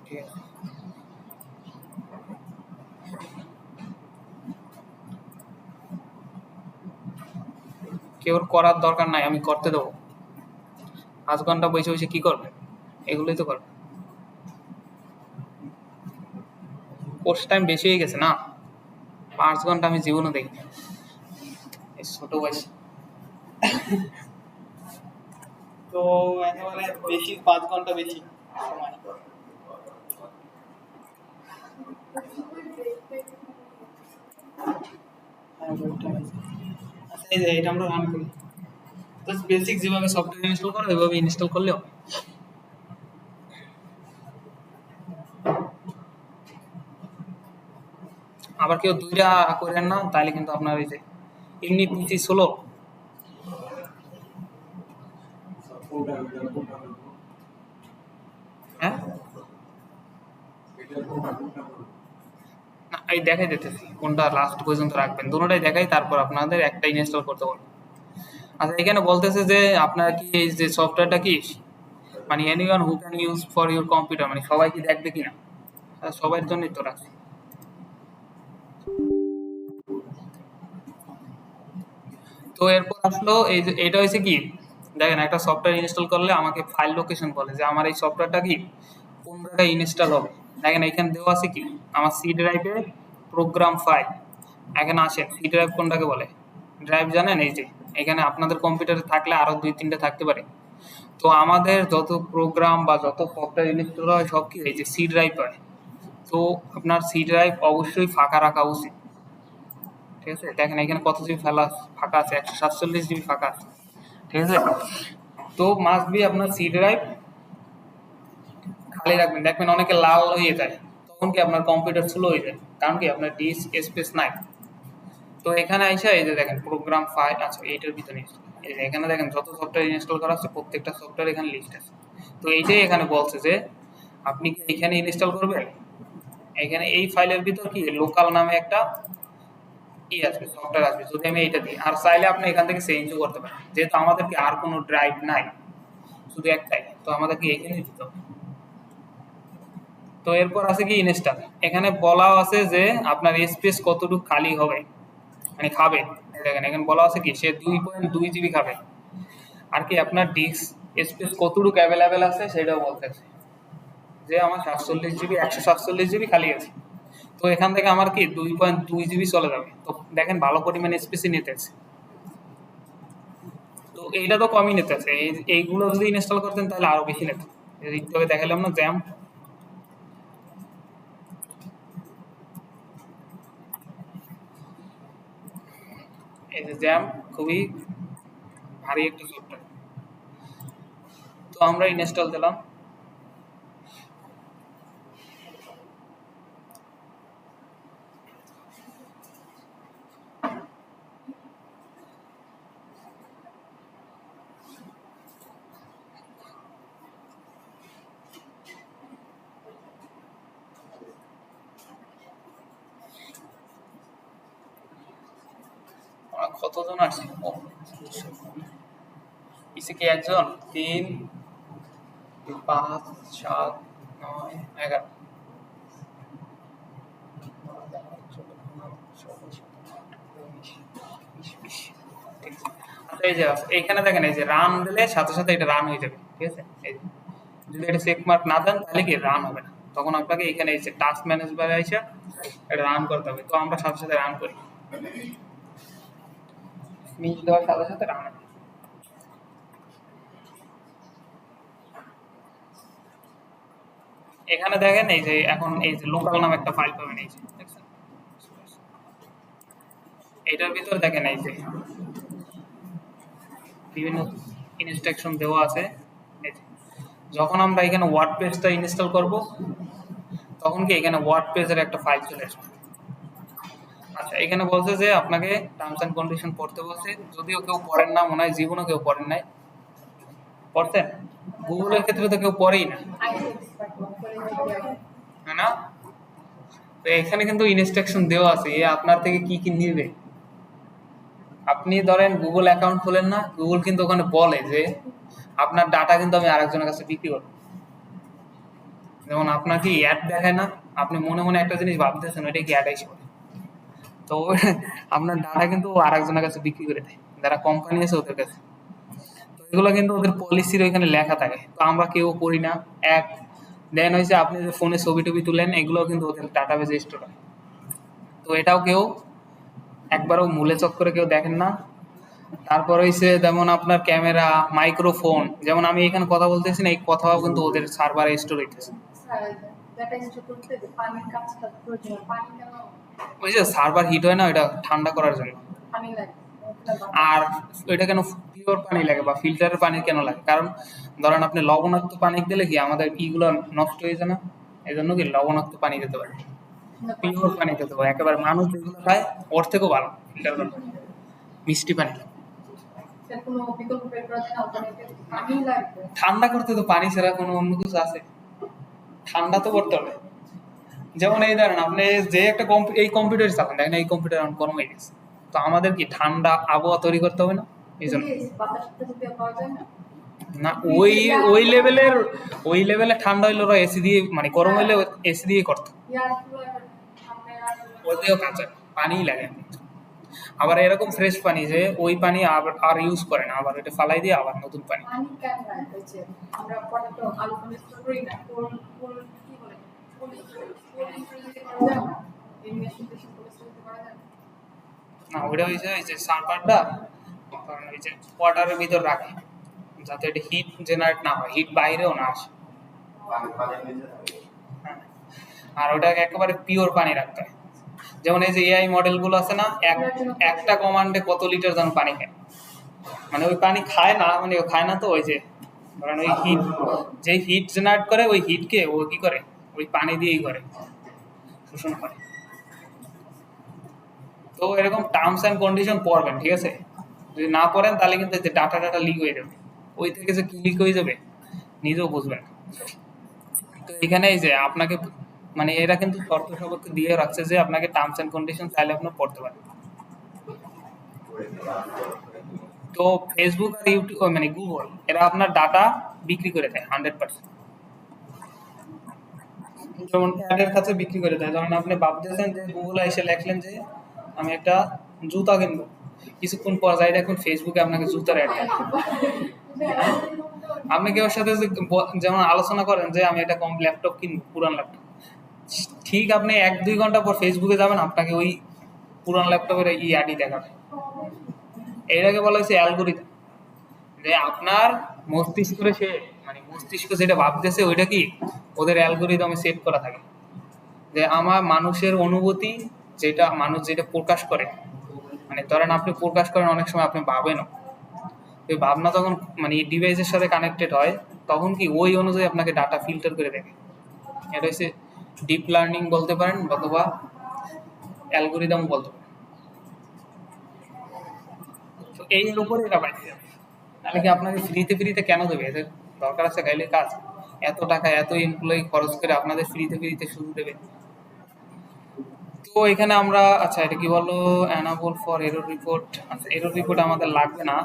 ঠিক আছে। কেউ করার দরকার নাই, আমি করতে দেবো। 5 ঘন্টা বসে বসে কি করবে, এগুলোই তো করবে। কোর্স টাইম বেশি হয়ে গেছে না, 5 ঘন্টা আমি জীবনও দেখিনি এই ছোট বয়সে। তো একেবারে বেশি 5 ঘন্টা বেশি সময়। আচ্ছা এই যে এটা আমরা রান করি, জাস্ট বেসিক যেভাবে সফটওয়্যার ইনস্টল করো ওইভাবে ইনস্টল করলেও। আবার কেউ দুইটা করেন না, তাহলে কিন্তু আপনার এই যে এমনি পিসি স্লো। কোনটা হ্যাঁ এটা কোনটা না, এই দেখাই দিতেছি কোনটা লাস্ট পর্যন্ত রাখবেন, দুটোটাই দেখাই, তারপর আপনাদের একটা ইনস্টল করতে বলবো। আচ্ছা এখানে বলতেছে যে আপনার কি এই যে সফটওয়্যারটা কি মানে anyone who can use for your computer, মানে সবাই কি দেখবে কিনা, সবার জন্যই তো রাখছি। তো এরপর আসলো এই যে এটা হয়েছে কি, দেখেন একটা সফটওয়্যার ইনস্টল করলে আমাকে ফাইল লোকেশন বলে যে আমার এই সফটওয়্যারটা কি কোন জায়গায় ইনস্টল হবে। দেখেন এখানে দেওয়া আছে কি আমার সি ড্রাইভে প্রোগ্রাম ফাইল। এখানে আসেন সি ড্রাইভ কোনটাকে বলে, ড্রাইভ জানেন, এই যে এখানে আপনাদের কম্পিউটারে থাকলে আরো 2-3টা থাকতে পারে। তো আমাদের যত প্রোগ্রাম বা যত সফটওয়্যার ইনস্টল হয় সব কি এই যে সি ড্রাইভ হয়। তো আপনার সি ড্রাইভ অবশ্যই ফাঁকা রাখা উচিত, ঠিক আছে। দেখেন এখানে কত জিবি ফাঁকা আছে, 147 জিবি ফাঁকা আছে, ঠিক আছে। তো মাস্ট বি আপনার সি ড্রাইভ খালি রাখবেন। দেখবেন অনেকে লাল হয়ে যায়, তখন কি আপনার কম্পিউটার স্লো হয়ে যায়, কারণ কি আপনার ডিস্ক স্পেস নাই। তো এখানে আইসা এই যে দেখেন প্রোগ্রাম ফাইল আছে এইটার ভিতরে, এই যে এখানে দেখেন যত সফটওয়্যার ইনস্টল করা আছে প্রত্যেকটা সফটওয়্যার এখানে লিস্ট আছে। তো এইটাই এখানে বলছে যে আপনি কি এখানে ইনস্টল করবেন, এখানে এই ফাইলের ভিতর কি লোকাল নামে একটা কি আসবে সফটওয়্যার আসবে। যদি আমি এইটা দিই আর চাইলে আপনি এখান থেকে চেঞ্জও করতে পারেন, যেহেতু আমাদের কি আর কোনো ড্রাইভ নাই, শুধু একটাই, তো আমাদেরকে এখানে দিতে হবে। তো এরপর আছে কি ইনস্টল, এখানে বলা আছে যে আপনার স্পেস কতটুকু খালি হবে মানে খাবে। দেখেন এখানে বলা আছে কি সে 2.2 জিবি খাবে, আর কি আপনার ডিস্ক স্পেস কতটুকু অ্যাভেলেবেল আছে সেটাও বলতেছে যে আমার 47 জিবি 147 জিবি খালি আছে। তো এখান থেকে আমার কি 2.2 জিবি চলে যাবে। তো দেখেন ভালো পরিমাণে স্পেসই নিতেছে, তো এইটা তো কমই নিতেছে। এইগুলো যদি ইনস্টল করতেন তাহলে আরো বেশি নিত। একটু আগে দেখালাম না জ্যাম, এই যে জ্যাম খুবই ভারী একটা সফটওয়্যার। তো আমরা ইনস্টল দিলাম, আমরা কতজন আসছি, পিছে কি একজন, 3 5 7 9 11, আচ্ছা এই যে এইখানে দেখেন এই যে রান দিলে সাথে সাথে এটা রান হয়ে যাবে, ঠিক আছে। এই যে যদি এটা চেক মার্ক না দেন তাহলে কি রান হবে না, তখন আপনাকে এখানে এই যে টাস্ক ম্যানেজবারে এসে এটা রান করতে হবে। তো আমরা সাথে সাথে রান করি, মিস দেওয়ার সাথে সাথে রান হবে। এখানে দেখেন এই যে এখন এই যে লোকাল নামে একটা ফাইল পাবেন, এই যে দেখছেন এটার ভিতর দেখেন এই যে বিভিন্ন ইনস্ট্রাকশন দেওয়া আছে। এই যে যখন আমরা এখানে ওয়ার্ডপ্রেসটা ইনস্টল করব তখন কি এখানে ওয়ার্ডপ্রেসের একটা ফাইল চলে আসবে। আচ্ছা এখানে বলছে যে আপনাকে টার্মস এন্ড কন্ডিশন পড়তে বলছে, যদিও কেউ পড়েন না, মনে হয় জীবনও কেউ পড়েন নাই। পড়তেন? গুগলের ক্ষেত্রে তো কেউ পড়েই না, তাই না? তো এখানে কিন্তু ইনস্ট্রাকশন দেওয়া আছে এ আপনার থেকে কি কি নিবে। আপনি ধরেন গুগল অ্যাকাউন্ট খোলেন না, গুগল কিন্তু ওখানে বলে যে আপনার ডাটা কিন্তু আমি আরেকজনের কাছে বিক্রি করব। যেমন আপনার কি অ্যাড দেখায় না, আপনি মনে মনে একটা জিনিস ভাবতেছেন ওইটা কি অ্যাড আইসে, তো আপনার ডাটা কিন্তু আরেকজনের কাছে বিক্রি করে দেয়, যারা কোম্পানি আছে ওদের কাছে। তো এগুলো কিন্তু ওদের পলিসির ওইখানে লেখা থাকে, তো আমরা কেউ করি না। এক দেন হয়েছে আপনি যে ফোনে ছবি টবি তুলেন এগুলো কিন্তু ওদের ডাটাবেজে স্টোর হয়। তো এটাও কেউ একবারও মূলে চক করে কেউ দেখেন না। তারপর হইছে যেমন আপনার ক্যামেরা, মাইক্রোফোন, যেমন আমি এখানে কথা বলতেছি না, এই কথাও কিন্তু ওদের সার্ভারে স্টোর হইতেছে। ডাটা এন্ট্রি করতে যে পানির কাজটা প্রয়োজন, পানি কেন ওই যে সার্ভার হিট হয় না, ওইটা ঠান্ডা করার জন্য। পানি লাগে? ওখানে আর ওইটা কেন পিওর পানি লাগে বা ফিল্টারের পানি কেন লাগে? কারণ ধরেন আপনি লবণাক্ত পানি দিলে কি আমাদের ইগুলো নষ্ট হয়ে যায় না, এই জন্য কি লবণাক্ত পানি দিতে পারে, পিওর পানি দিতে পারে। একেবারে মানুষ যেগুলো খায় ওর থেকেও ভালো ফিল্টার করা মিষ্টি পানি লাগে। এর কোনো বিকল্প বের করা যায় না? ওখানে পানি লাগবে। ঠান্ডা করতে তো পানি ছাড়া কোনো অন্য কিছু আছে? ঠান্ডা তো করতে হবে। যেমন এই ধরেন আপনি যে একটা এই কম্পিউটার চালান, দেখেন এই কম্পিউটার এখন গরম হয়ে গেছে, তো আমাদের কি ঠান্ডা আবহাওয়া তৈরি করতে হবে না? এই জন্য বাতাস দিয়ে পাওয়া যায় না? না, ওই ওই লেভেলের ঠান্ডা হইলে ওরা এসি দিয়ে, মানে গরম হইলে এসি দিয়ে করতো, ইয়ার কুলার সামনে আর ওতেও কাঁচা পানিই লাগে। আবার এরকম ফ্রেশ পানি যে ওই পানি আর ইউজ করে না, আবার ওটা ফালাই দিয়ে আবার নতুন পানি। পানি কেন রাখছে? আমরা পরে তো আলু পানি স্টোর করি না, কোল কোল কি বলে, কোল স্টোরেজ করা যায় না? এই মেশিন টেশিন কোল স্টোরেজ করা যায় না? না, ওটা হয়েছে এই যে সার্ভারটা ওই যে ওয়াটারের ভিতর রাখে, যাতে এটা হিট জেনারেট না হয়, হিট বাইরেও না আসে। পানি নিচে থাকে। হ্যাঁ। আর ওটাকে একেবারে পিওর পানি রাখতে হয়। যেমন এই যে এআই মডেলগুলো আছে না, একটা কমান্ডে কত লিটার যেন পানি খায়, মানে ওই পানি খায় না, মানে ও খায় না, তো ওই যে ধরেন ওই হিট, যে হিট জেনারেট করে ওই হিটকে ও কি করে, ওই পানি দিয়েই করে, শোষণ করে। তো এরকম টার্মস অ্যান্ড কন্ডিশন পড়বেন, ঠিক আছে? যদি না পড়েন তাহলে কিন্তু যে ডাটা লিক হয়ে যাবে, ওই থেকে যে কি লিক হয়ে যাবে নিজেও বুঝবেন না। তো এখানে এই যে আপনাকে মানে এরা কিন্তু শর্ত সাপেক্ষে দিয়ে রাখছে যে আপনাকে টার্মস অ্যান্ড কন্ডিশন চাইলে আপনি পড়তে পারেন। তো ফেসবুক আর ইউটিউব মানে গুগল এরা আপনার ডাটা বিক্রি করে দেয় 100%। যেমন অ্যাডের কাছে বিক্রি করে দেয়। যেমন আপনি ভাবতেছেন যে গুগলে এসে লেখলেন যে আমি একটা জুতা কিনবো, কিছুক্ষণ পর যাই দেখুন ফেসবুকে আপনাকে জুতার অ্যাড দেয়। আপনি কেউ সাথে যেমন আলোচনা করেন যে আমি একটা কম ল্যাপটপ কিনবো, পুরান ল্যাপটপ, ঠিক আপনি 1-2 ঘন্টা পর ফেসবুকে যাবেন, আপনাকে ওই পুরান ল্যাপটপের ই অ্যাডই দেখাবে। এটাকে বলা হচ্ছে অ্যালগোরিদম, যে আপনার মস্তিষ্কে সে মানে মস্তিষ্ক যেটা ভাবতেছে ওইটা কি ওদের অ্যালগোরিদমে সেট করা থাকে, যে আমার মানুষের অনুভূতি যেটা মানুষ যেটা প্রকাশ করে, মানে ধরেন আপনি প্রকাশ করেন অনেক সময় আপনি ভাবেনও, ওই ভাবনা তখন মানে ডিভাইসের সাথে কানেক্টেড হয়, তখন কি ওই অনুযায়ী আপনাকে ডাটা ফিল্টার করে দেখে। এটা হচ্ছে ডিপ লার্নিং বলতে পারেন অথবা অ্যালগোরিদম বলতে পারেন। তো এই উপরে এরা বাইরে যাবে, তাহলে কি আপনাকে ফ্রিতে কেন দেবে? এদের দরকার আছে গাইলে কাজ, এত টাকা এত এমপ্লয়ি খরচ করে আপনাদের ফ্রিতে শুরু দেবে। তো এখানে আমরা আচ্ছা এটা কি বলো, অ্যানাবল ফর এরর রিপোর্ট। আচ্ছা এরর রিপোর্ট আমাদের লাগবে না,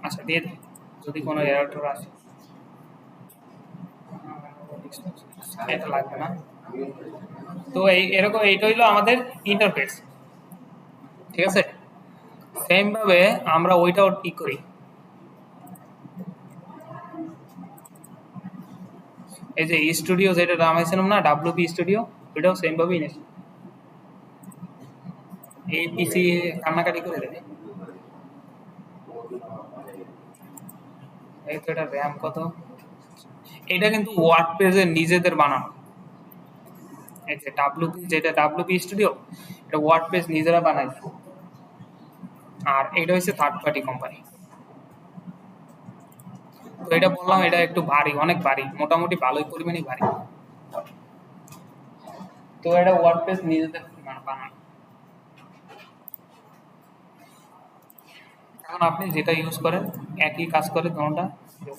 আচ্ছা দিয়ে দিই যদি কোনো এরর আসে, এটা লাগবে না। তো এরকম এইটা হইলো আমাদের ইন্টারফেস, ঠিক আছে? সেম ভাবে আমরা ওইটাও ঠিক করি, এই যে স্টুডিও যেটা নামাইছিলাম না ডাব্লিউপি স্টুডিও, ওইটাও সেম ভাবে ইনস্টল। এই পিসি কান্নাকাটি করে দেবে। এই তো এটা র্যাম কত, এটা কিন্তু ওয়ার্ডপ্রেসের নিজেদের বানানো। এই যে ডাব্লিউপি যেটা ডাব্লিউপি স্টুডিও, এটা ওয়ার্ডপ্রেস নিজেরা বানাইছে, আর এটা হচ্ছে থার্ড পার্টি কোম্পানি। তো এটা বললাম এটা একটু ভারী, অনেক ভারী, মোটামুটি ভালোই পরিমাণই ভারী। তো এটা ওয়ার্ডপ্রেস নিজেদের বানানো। এখন আপনি যেটা ইউজ করেন একই কাজ করে কোনটা,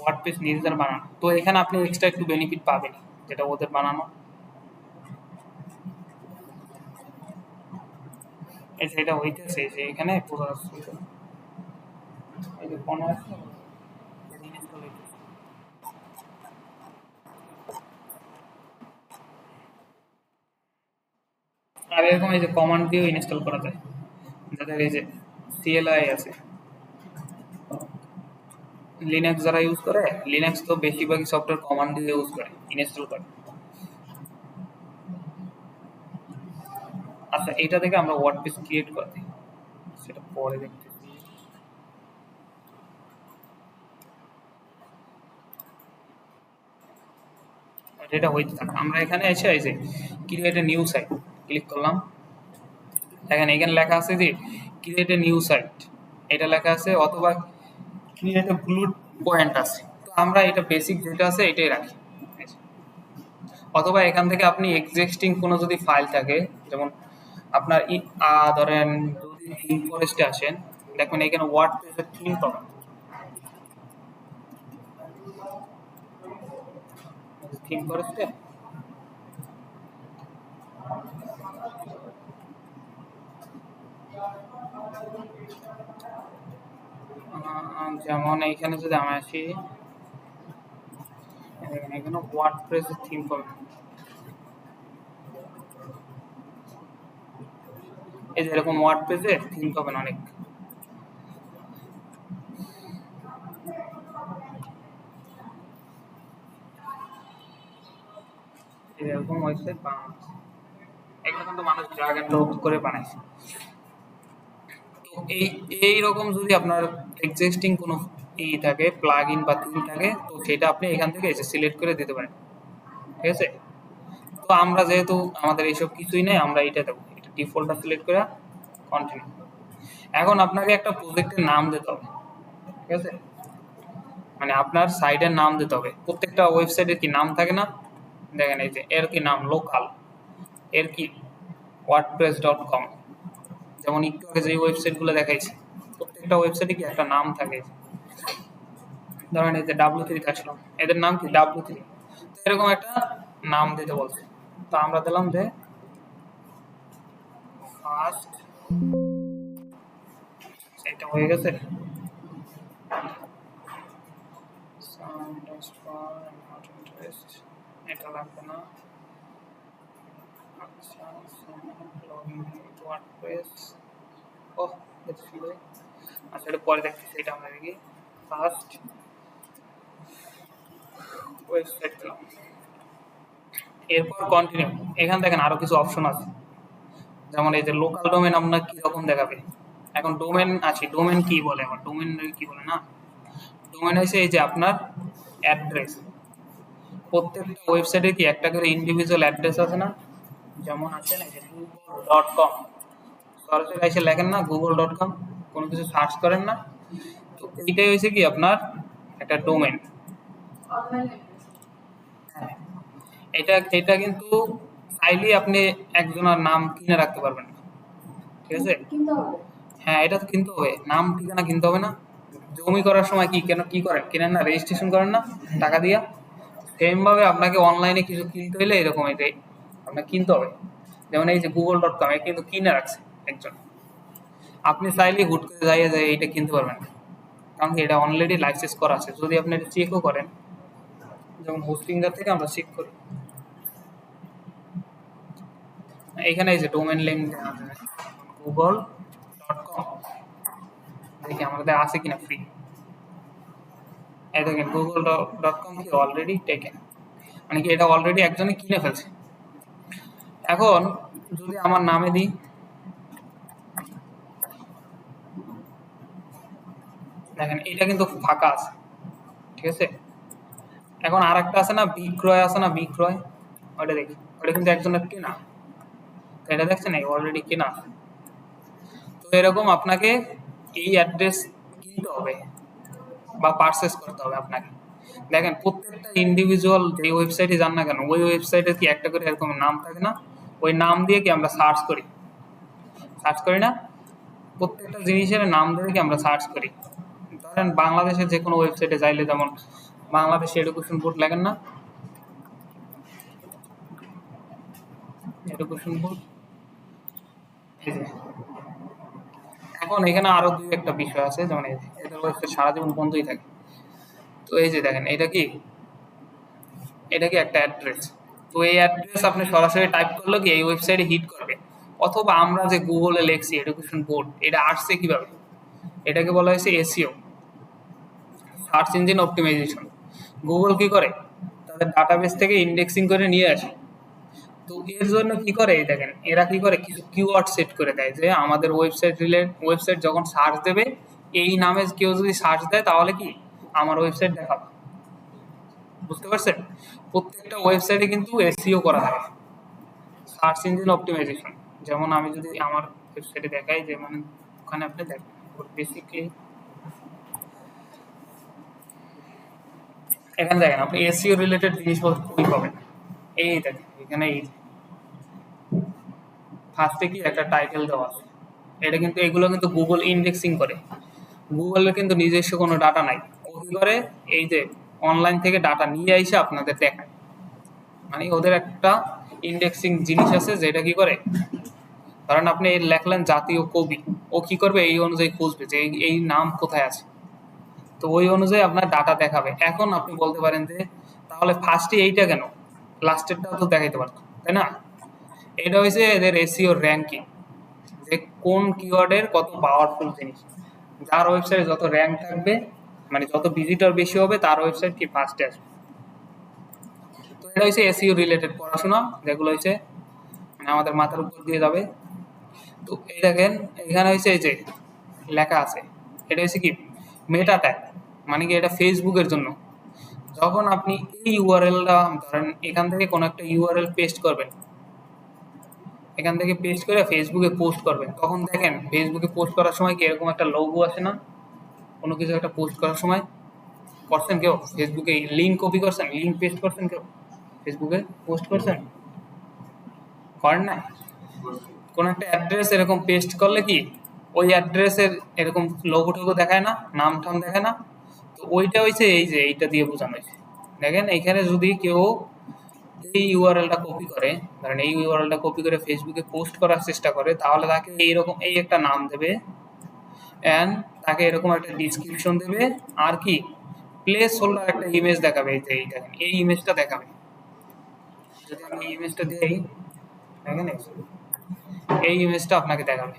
ওয়ার্ডপ্রেস নিজেদের বানানো। তো এখানে আপনি এক্সট্রা একটু বেনিফিট পাবেন, যেটা ওদের বানানো। এই যে এটা হইতেছে যে এখানে পুরো এই যে কোন আছে install হইতেছে। আর এরকম এই যে কমান্ড দিয়েও ইনস্টল করা যায়, যাদের এই যে CLI আছে, লিনাক্স যারা ইউজ করে, লিনাক্স তো বেশিরভাগই সফটওয়্যার কমান্ড দিয়ে ইউজ করে ইনস্টল করে। আচ্ছা এটা থেকে আমরা ওয়ার্ডপ্রেস ক্রিয়েট করে দিই, সেটা পরে দেখতেছি। এটা হইতে থাকে। আমরা এখানে এসে এই যে create a new site click করলাম, দেখেন এখানে লেখা আছে যে ক্রিয়েট এ নিউ সাইট, এটা লেখা আছে, অথবা ক্রিয়েট এ ব্লু পয়েন্ট আছে। তো আমরা এটা বেসিক যেটা আছে এটাই রাখি। অথবা এখান থেকে আপনি এক্সিস্টিং কোনো যদি ফাইল থাকে, যেমন আপনার ধরেন যদি থিম ফরেস্টে আসেন, দেখবেন এখানে ওয়ার্ডপ্রেসের থিম পাবেন, থিম ফরেস্টে যেমন এইখানে যদি আমি আসি, দেখেন এখানে ওয়ার্ডপ্রেসের থিম পাবেন, এই যে এরকম ওয়ার্ডপ্রেসের থিম পাবেন অনেক। এরকম ওয়েবসাইট বানানো আছে। এগুলো কিন্তু মানুষ ড্রাগ এন্ড ড্রপ করে বানাইছে। তো এইরকম যদি আপনার এক্সিস্টিং কোনো থাকে প্লাগ ইন বা থিম থাকে, তো সেটা আপনি এখান থেকে এসে সিলেক্ট করে দিতে পারেন, ঠিক আছে। তো আমরা যেহেতু আমাদের এইসব কিছুই নেই, আমরা এটা দেবো, এটা ডিফল্টটা সিলেক্ট করে কন্টিনিউ। এখন আপনাকে একটা প্রজেক্টের নাম দিতে হবে, ঠিক আছে, মানে আপনার সাইটের নাম দিতে হবে। প্রত্যেকটা ওয়েবসাইটের কি নাম থাকে না, দেখেন এই যে এর কি নাম লোকাল, এর কি wordpress.com, যেমন একটু আগে যে ওয়েবসাইটগুলো দেখাইছি প্রত্যেকটা ওয়েবসাইটে কি একটা নাম থাকে। ধরেন এই যে W3 আসলো, এদের নাম কি W3, তো এরকম একটা নাম দিতে বলছে। তো আমরা দিলাম যে ফার্স্ট, সেটা হয়ে গেছে। এটা লাগবে না। আচ্ছা লগইন ওয়ার্ডপ্রেস, ওহ দেখছি, আচ্ছা এটা পরে দেখছি, সেটা আমরা দেখি। ফার্স্ট ওয়েবসাইট দিলাম, এরপর কন্টিনিউ। এখানে দেখেন আরো কিছু অপশন আছে, যেমন এই যে লোকাল ডোমেন আপনার কি রকম দেখাবে। এখন ডোমেন আছে, ডোমেন কি বলে, আমার ডোমেন কি বলে না, ডোমেন হচ্ছে এই যে আপনার অ্যাড্রেস। প্রত্যেকটা ওয়েবসাইটে কি একটা করে ইন্ডিভিজুয়াল অ্যাড্রেস আছে না, যেমন আছে না যে google.com, সরাসরি এসে লেখেন না google.com, কোনো কিছু সার্চ করেন না, তো এইটাই হয়েছে কি আপনার একটা ডোমেন। অনলাইনে হ্যাঁ, এটা এটা কিন্তু চাইলেই আপনি একজনের নাম কিনে রাখতে পারবেন না, ঠিক আছে। কিনতে হবে। হ্যাঁ, এটা তো কিনতে হবে, নাম ঠিকানা কিনতে হবে না। জমি করার সময় কি কেন কি করেন, কিনেন না, রেজিস্ট্রেশন করেন না টাকা দিয়া, সেম ভাবে আপনাকে অনলাইনে কিছু কিনতে হলে এরকম এটাই আপনাকে কিনতে হবে। যেমন এই যে google.com, এ কিন্তু কিনে রাখছে একজন, আপনি চাইলে হুট করে যাইয়ে যায় এটা কিনতে পারবেন না, কারণ কি এটা অলরেডি লাইসেন্স করা আছে। যদি আপনি এটা চেকও করেন, যেমন হোস্টিংটার থেকে আমরা চেক করি, এখানে এই যে ডোমেন নেম google.com, দেখি আমাদের আছে কিনা ফ্রি। এই দেখেন google.com কি অলরেডি টেকেন, মানে কি এটা অলরেডি একজনে কিনে ফেলছে। এখন যদি আমার নামে দিই, দেখেন এটা কিন্তু ফাঁকা আছে, ঠিক আছে। এখন আর একটা আছে না বিক্রয়, আছে না বিক্রয়, ওটা দেখি, ওটা কিন্তু একজনের কেনা, তো এটা দেখছেন এই অলরেডি কেনা। তো এরকম আপনাকে এই অ্যাড্রেস কিনতে হবে বা পারচেস করতে হবে আপনাকে। দেখেন প্রত্যেকটা ইন্ডিভিজুয়াল যে ওয়েবসাইটে যান না কেন, ওই ওয়েবসাইটে কি একটা করে এরকম নাম থাকে না, ওই নাম দিয়ে কি আমরা সার্চ করি না, প্রত্যেকটা জিনিসের নাম ধরে কি আমরা সার্চ করি। ধরেন বাংলাদেশের যে কোনো ওয়েবসাইটে যাইলে, যেমন বাংলাদেশ এডুকেশন বোর্ড লেখেন না, এডুকেশন বোর্ড, এখন এখানে আরো দুই একটা বিষয় আছে, যেমন এই যে এদের ওয়েবসাইট সারা জীবন বন্ধই থাকে। তো এই যে দেখেন এটা কি একটা অ্যাড্রেস, তো এই অ্যাড্রেস আপনি সরাসরি টাইপ করলে কি এই ওয়েবসাইটে হিট করবে। অথবা আমরা যে গুগলে লেখছি এডুকেশন বোর্ড, এটা আসছে কিভাবে, এটাকে বলা হয়েছে SEO, search engine optimization. Google কি করে, তাদের ডাটাবেস থেকে ইন্ডেক্সিং করে নিয়ে আসে। তো এর জন্য কি করে, এই দেখেন এরা কি করে, কিছু কিওয়ার্ড সেট করে দেয় যে আমাদের ওয়েবসাইট যখন সার্চ দেবে, এই নামে কেউ যদি সার্চ দেয় তাহলে কি আমার ওয়েবসাইট দেখাবে। বুঝতে পারছেন? প্রত্যেকটা ওয়েবসাইটে কিন্তু এসইও করা থাকে, সার্চ ইঞ্জিন অপটিমাইজেশন। যেমন আমি যদি আমার ওয়েবসাইটে দেখাই, যে মানে ওখানে আপনি দেখেন বেসিকলি এখানে দেখেন আপনি এসইও রিলেটেড জিনিসপত্র কই পাবেন। এই দেখেন এখানে এই ফার্স্টে কি একটা টাইটেল দেওয়া আছে, এটা কিন্তু এগুলো কিন্তু গুগল ইন্ডেক্সিং করে। গুগলের কিন্তু নিজস্ব কোনো ডাটা নাই, ও কি করে এই যে অনলাইন থেকে ডাটা নিয়ে এসে আপনাদের দেখায়, মানে ওদের একটা ইন্ডেক্সিং জিনিস আছে যেটা কি করে, কারণ আপনি লেখলেন জাতীয় কবি, ও কি করবে এই অনুযায়ী খুঁজবে যে এই নাম কোথায় আছে, তো ওই অনুযায়ী আপনার ডাটা দেখাবে। এখন আপনি বলতে পারেন যে তাহলে ফার্স্টে এইটা কেন, লাস্টেরটাও তো দেখাইতে পারতো, তাই না? এটা হয়েছে এদের এসইও র্যাঙ্কিং, যে কোন কিওয়ার্ডের কত পাওয়ারফুল জিনিস, যার ওয়েবসাইটে যত র্যাঙ্ক থাকবে, মানে যত ভিজিটর বেশি হবে তার ওয়েবসাইট কি ফার্স্টে আসবে। তো এটা হচ্ছে এসইও রিলেটেড পড়াশোনা, যেগুলো হচ্ছে মানে আমাদের মাথার উপর দিয়ে যাবে। তো এই দেখেন এখানে হচ্ছে এই যে লেখা আছে, এটা হচ্ছে কি মেটা ট্যাগ, মানে কি এটা ফেসবুকের জন্য। যখন আপনি এই ইউআরএলটা ধরেন এখান থেকে কোনো একটা ইউআরএল পেস্ট করবেন, এখান থেকে পেস্ট করে ফেসবুকে পোস্ট করবেন, তখন দেখেন ফেসবুকে পোস্ট করার সময় কি এরকম একটা লোগো আসে না, কোনো কিছু একটা পোস্ট করার সময় করছেন কেউ ফেসবুকে লিঙ্ক কপি করছেন, লিঙ্ক পেস্ট করছেন কেউ ফেসবুকে পোস্ট করছেন, করেন না? কোনো একটা অ্যাড্রেস এরকম পেস্ট করলে কি ওই অ্যাড্রেসের এরকম লোগো টোগো দেখায় না, নাম টাম দেখায় না, তো ওইটা হয়েছে এই যে এইটা দিয়ে বোঝানো হয়েছে। দেখেন এইখানে যদি কেউ এই ইউআরএলটা কপি করে, ধরেন এই ইউআরএলটা কপি করে ফেসবুকে পোস্ট করার চেষ্টা করে, তাহলে তাকে এইরকম এই একটা নাম দেবে, অ্যান্ড তাকে এরকম একটা ডিসক্রিপশন দেবে, আর কি প্লেস হোল্ডার একটা ইমেজ দেখাবে, এই যে এই দেখেন এই ইমেজটা দেখাবে। যদি আমি এই ইমেজটা দিই, দেখেন এই ইমেজটা আপনাকে দেখাবে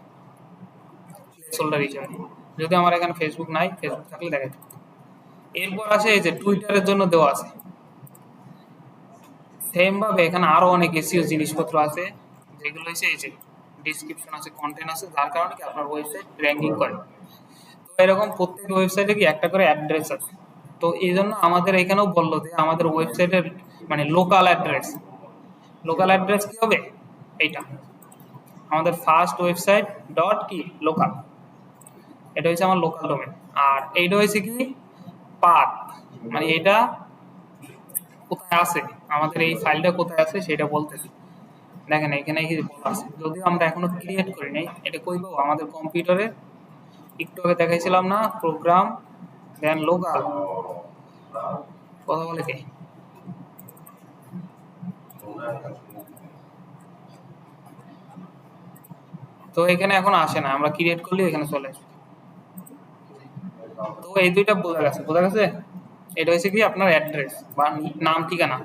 প্লেস হোল্ডার হিসেবে। যদি আমার এখানে ফেসবুক নাই, ফেসবুক থাকলে দেখাতে। এরপর আসে এই যে টুইটারের জন্য দেওয়া আছে, সেম ভাবে এখানে আরো অনেক এসইও জিনিসপত্র আছে, যেগুলো হচ্ছে এই যে ডেসক্রিপশন আছে, কন্টেন্ট আছে, যার কারণে কি আপনার ওয়েবসাইট র্যাঙ্কিং করে। তো এরকম প্রত্যেক ওয়েবসাইটে কি একটা করে অ্যাড্রেস আছে, তো এই জন্য আমাদের এখানেও বললো যে আমাদের ওয়েবসাইটের মানে লোকাল অ্যাড্রেস কি হবে, এইটা আমাদের ফার্স্ট ওয়েবসাইট ডট কি লোকাল, এটা হচ্ছে আমার লোকাল ডোমেন। আর এইটা হচ্ছে কি পাথ, মানে এটা কোথায় আছে, আমাদের এই ফাইলটা কোথায় আছে সেটা বলতেছে। দেখেন এখানে কি বলা আছে, যদিও আমরা এখনো ক্রিয়েট করি নাই, এটা কই পাবো আমাদের কম্পিউটারে, একটু আগে দেখাইছিলাম না প্রোগ্রাম দেন লোকাল, কথা বলে কে, তো এখানে এখন আসে না, আমরা ক্রিয়েট করলে এখানে চলে আসবে। তো এই দুইটা বোঝা গেছে। এটা হচ্ছে কি আপনার অ্যাড্রেস বা নাম ঠিকানা।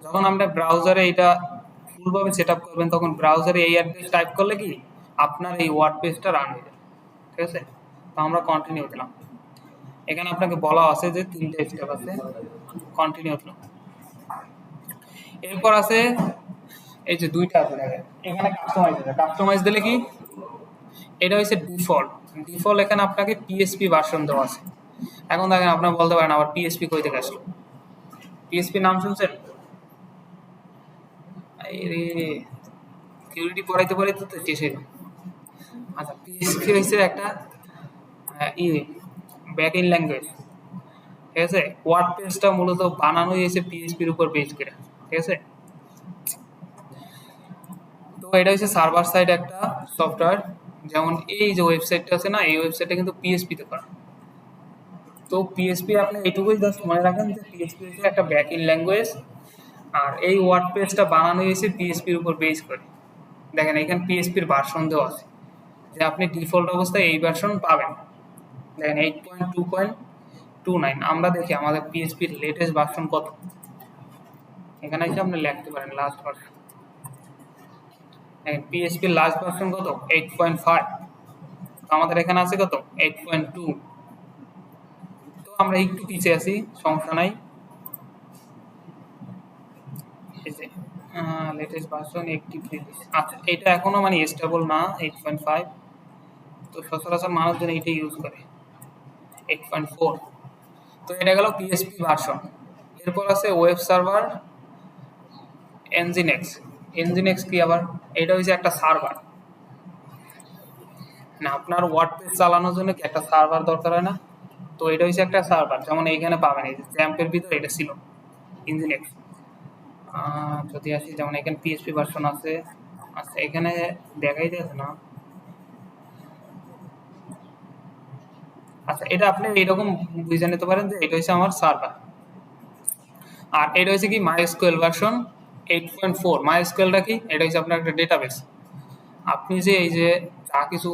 যখন আমরা ব্রাউজারে এটা ফুলভাবে সেট আপ করবেন, তখন ব্রাউজারে এই অ্যাড্রেস টাইপ করলে কি আপনার এই ওয়ার্ড পেজটা রান হয়ে যাবে, ঠিক আছে? তো আমরা কন্টিনিউ দিলাম, এখানে আপনাকে বলা আছে যে 3টে স্টেপ আছে, কন্টিনিউ দিলাম। এরপর আছে এই যে 2টা আছে দেখেন এখানে কাস্টমাইজ দিলে কি এটা হচ্ছে ডিফল্ট, এখানে আপনাকে পিএসপি ভার্সন দেওয়া আছে। এখন দেখেন আপনারা বলতে পারেন আবার পিএসপি কই থেকে আসলো, পিএসপি নাম শুনছেন? আরে সিকিউরিটি পড়াইতে তো শেষে। আচ্ছা পিএসপি হচ্ছে একটা ব্যাক এন্ড ল্যাঙ্গুয়েজ, ঠিক আছে? ওয়ার্ড পেজটা মূলত বানানো হয়েছে পিএসপির উপর বেস করে, ঠিক আছে? তো এটা হচ্ছে সার্ভার সাইড একটা সফটওয়্যার, যেমন এই যে ওয়েবসাইটটা আছে না, এই ওয়েবসাইটটা কিন্তু পিএসপি তে করা। তো পিএসপি আপনি এইটুকুই জাস্ট মনে রাখেন যে পিএসপি হচ্ছে একটা ব্যাক এন্ড ল্যাঙ্গুয়েজ, আর এই ওয়ার্ড পেজটা বানানো হয়েছে পিএসপির উপর বেস করে। দেখেন এখানে পিএসপির ভার্সন দেওয়া আছে, যে আপনি ডিফল্ট অবস্থায় এই ভার্সন পাবেন, দেখেন 8.2.29। আমরা দেখি আমাদের পিএসপির লেটেস্ট ভার্সন কত, এখানে এসে আপনি লিখতে পারেন লাস্ট ভার্সন। পিএসপির লাস্ট ভার্সন কত 8.5, আমাদের এখানে আছে কত 8.2। তো আমরা একটু পিছিয়ে আছি, সমস্যা নাই। লেটেস্ট ভার্সন একটি রিলিজ, আচ্ছা এটা এখনো মানে স্টেবল না 8.5, তো সচরাচর মানুষজন এইটা ইউজ করে 8.4। তো এটা গেল পিএসপি ভার্সন, ঠিক এরপর আছে ওয়েব সার্ভার এনজিনেক্স। এনজিনেক্স কি আবার? এটা হচ্ছে একটা সার্ভার। না, আপনার ওয়ার্ডপ্রেস চালানোর জন্য কি একটা সার্ভার দরকার হয় না? তো এটা হচ্ছে একটা সার্ভার, যেমন এইখানে পাবেন এই যে জ্যাম্পের ভিতরে এটা ছিল ইনজিনেক্স। যদি আসি, যেমন এখানে পিএইচপি ভার্সন আছে। আচ্ছা, এখানে দেখাই যাচ্ছে না। আচ্ছা, এটা আপনি এইরকম বুঝে নিতে পারেন যে এটা হচ্ছে আমার সার্ভার। আর এটা হচ্ছে কি মাইএসকিউএল ভার্সন 8.4। মাইএসকিউএলটা কি? এটা হচ্ছে আপনার একটা ডেটাবেস। আপনি যে এই যে যা কিছু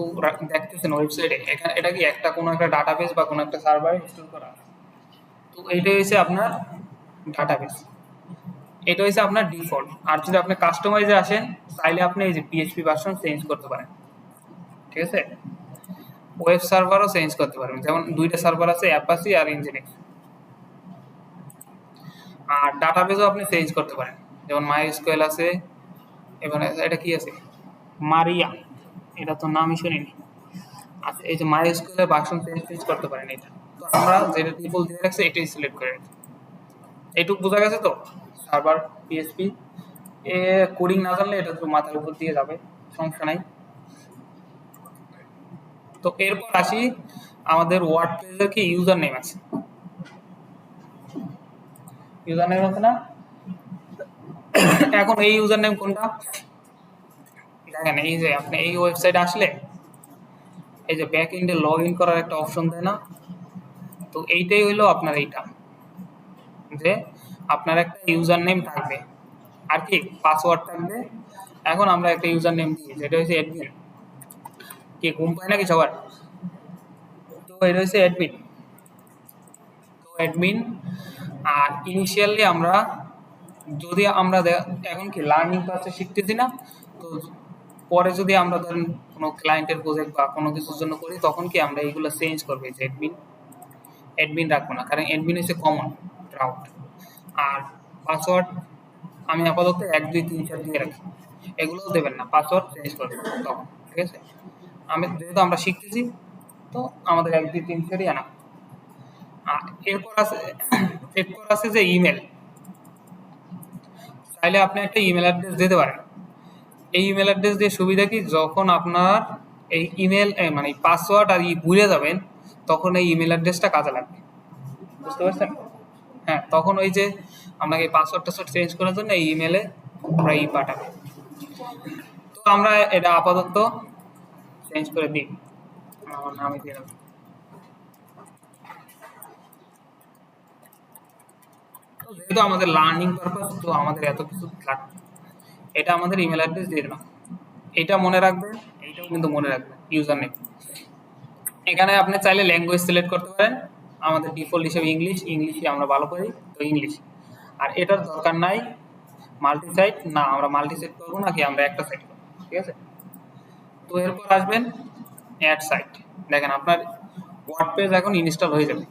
দেখতেছেন ওয়েবসাইটে, এখানে এটা কি একটা কোনো একটা ডাটাবেস বা কোনো একটা সার্ভারে ইনস্টল করা আছে। তো এইটাই হচ্ছে আপনার ডাটাবেস, এটা হচ্ছে আপনার ডিফল্ট। আর যদি আপনি কাস্টমাইজে আসেন, তাইলে আপনি এই যে পিএইচপি ভার্সন চেঞ্জ করতে পারেন, ঠিক আছে? ওয়েব সার্ভারও চেঞ্জ করতে পারবেন, যেমন দুইটা সার্ভার আছে, অ্যাপাচি আর ইনজিনিক্স। আর ডাটাবেসও আপনি চেঞ্জ করতে পারেন, যেমন মাইএসকিউএল আছে। এবার এটা কি আছে? মারিয়া, এটা তো নামই শুনিনি। আচ্ছা, এই যে মাইএসকিউএল এর ভার্সন চেঞ্জ করতে পারেন এটা। তো আমরা যেটা ডিফল্ট দিয়ে রাখছি এটাই সিলেক্ট করে রাখছি। এইটুকু বোঝা গেছে তো? সার্ভার পিএইচপি এ কোডিং না জানলে এটা তো মাথার উপর দিয়ে যাবে, সমস্যা নাই। তো এরপর আসি, আমাদের ওয়ার্ডপ্রেসের কি ইউজার নেম আছে? ইউজার নেম আছে না? এখন এই ইউজার নেম কোনটা? দেখেন, এই যে আপনি এই ওয়েবসাইটে আসলে এই যে ব্যাক এন্ডে লগ ইন করার একটা অপশন দেয় না? তো এইটাই হলো আপনার এইটা, যে আপনার একটা ইউজার নেম থাকবে আর কি পাসওয়ার্ড থাকবে। এখন আমরা একটা ইউজার নেম দিই, যেটা হচ্ছে অ্যাডমিন। কি ঘুম পায় নাকি সবার? তো এটা হচ্ছে অ্যাডমিন। তো অ্যাডমিন। আর ইনিশিয়ালি আমরা, যদি আমরা এখন কি লার্নিং ক্লাসে শিখতেছি না, তো পরে যদি আমরা ধরেন কোনো ক্লায়েন্টের প্রজেক্ট বা কোনো কিছুর জন্য করি, তখন কি আমরা এইগুলো চেঞ্জ করবো, যে অ্যাডমিন অ্যাডমিন রাখবো না, কারণ অ্যাডমিন হচ্ছে কমন রাউট। আর পাসওয়ার্ড আমি আপাতত 1 2 3 4 দিয়ে রাখি, এগুলোও দেবেন না, পাসওয়ার্ড চেঞ্জ করবেন তখন, ঠিক আছে? যেহেতু আমরা শিখতেছি, তো আমাদের 1 2 3 4ই আনা। আর এরপর আছে যে ইমেল। চাইলে আপনি একটা ইমেল অ্যাড্রেস দিতে পারেন। এই ইমেল অ্যাড্রেস দিয়ে সুবিধা কি, যখন আপনার এই ইমেল মানে পাসওয়ার্ড আর ভুলে যাবেন, তখন এই ইমেল অ্যাড্রেসটা কাজে লাগবে, বুঝতে পারছেন? হ্যাঁ, তখন ওই যে আপনাকে পাসওয়ার্ড টাসওয়ার্ড চেঞ্জ করার জন্য এই ইমেলে আমরা পাঠাবে। তো আমরা এটা আপাতত চেঞ্জ করে দিই, আমার নামে দিয়ে দেবো। তো যেহেতু আমাদের লার্নিং পারপাস, তো আমাদের এত কিছু লাগবে। এটা আমাদের ইমেল অ্যাড্রেস দিয়ে দিলাম, এটা মনে রাখবেন, এইটাও কিন্তু মনে রাখবেন ইউজার নেম। এখানে আপনি চাইলে ল্যাঙ্গুয়েজ সিলেক্ট করতে পারেন, আমাদের ডিফল্ট হিসেবে ইংলিশই আমরা ভালো করি, তো ইংলিশ। আর এটার দরকার নাই মাল্টি সাইট, না আমরা মাল্টি সাইট করবো না, কি আমরা একটা সাইট করবো, ঠিক আছে? তো এরপর আসবেন অ্যাড সাইট। দেখেন আপনার ওয়ার্ডপ্রেস এখন ইনস্টল হয়ে যাবে।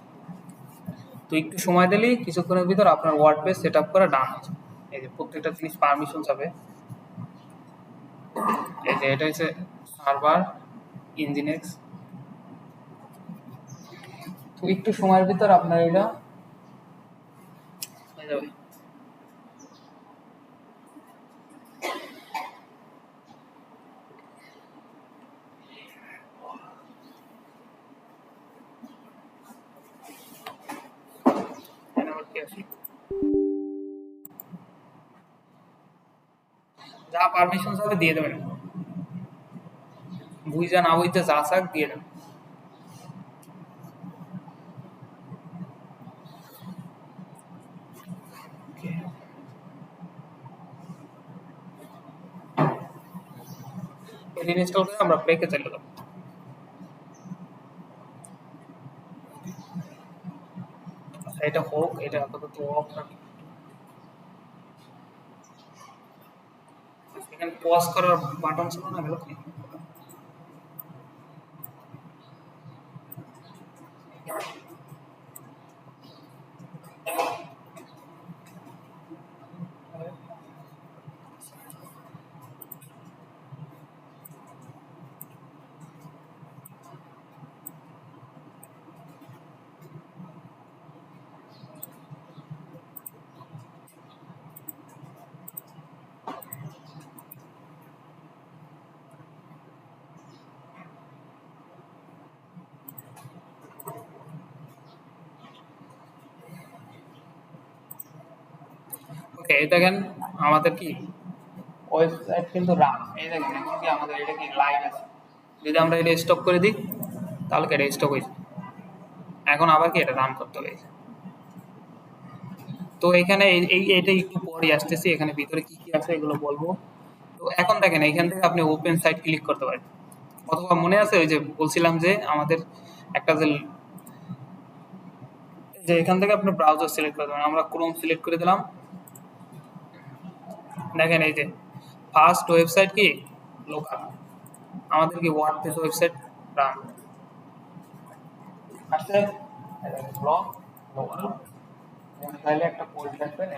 তো একটু সময় দিলেই কিছুক্ষণের ভিতর আপনার ওয়ার্ডপ্রেস সেট আপ করা ডান হয়ে যাবে। এই যে প্রত্যেকটা জিনিস পারমিশন যাবে, এই যে এটা হচ্ছে সার্ভার ইনজিনেক্স। তো একটু সময়ের ভিতর আপনার এটা হয়ে যাবে। যা পারমিশন হবে দিয়ে দেবেন, বুঝা না বুঝতে যা চাক দিয়ে দেবেন। ইনস্টল করে আমরা ব্রেকে চলে যাবো। এটা হোক, এটা আপাতত অফ রাখি। এখানে পজ করার বাটন ছিল না, গেল কি? ওকে, এই দেখেন আমাদের কি ওয়েবসাইট কিন্তু রান, এই দেখেন এখন কি আমাদের এটা কি লাইভ আছে। যদি আমরা এটা স্টপ করে দিই তাহলে কি এটা স্টপ হয়ে যাবে। এখন আবার কি এটা রান করতে হবে। তো এখানে এটা একটু পরে আসতেছি, এখানে ভিতরে কি কি আছে এগুলো বলবো। তো এখন দেখেন এখান থেকে আপনি ওপেন সাইট ক্লিক করতে পারেন, অথবা মনে আছে ওই যে বলছিলাম যে আমাদের একটা যে এখান থেকে আপনি ব্রাউজার সিলেক্ট করে দেবেন। আমরা ক্রোম সিলেক্ট করে দিলাম। দেখেন এই যে ফার্স্ট ওয়েবসাইট কি লোকাল, আমাদের কি ওয়ার্ডপ্রেস ওয়েবসাইট রান আসছে। ব্লগ লোকাল তাহলে একটা পোস্ট রাখবেন,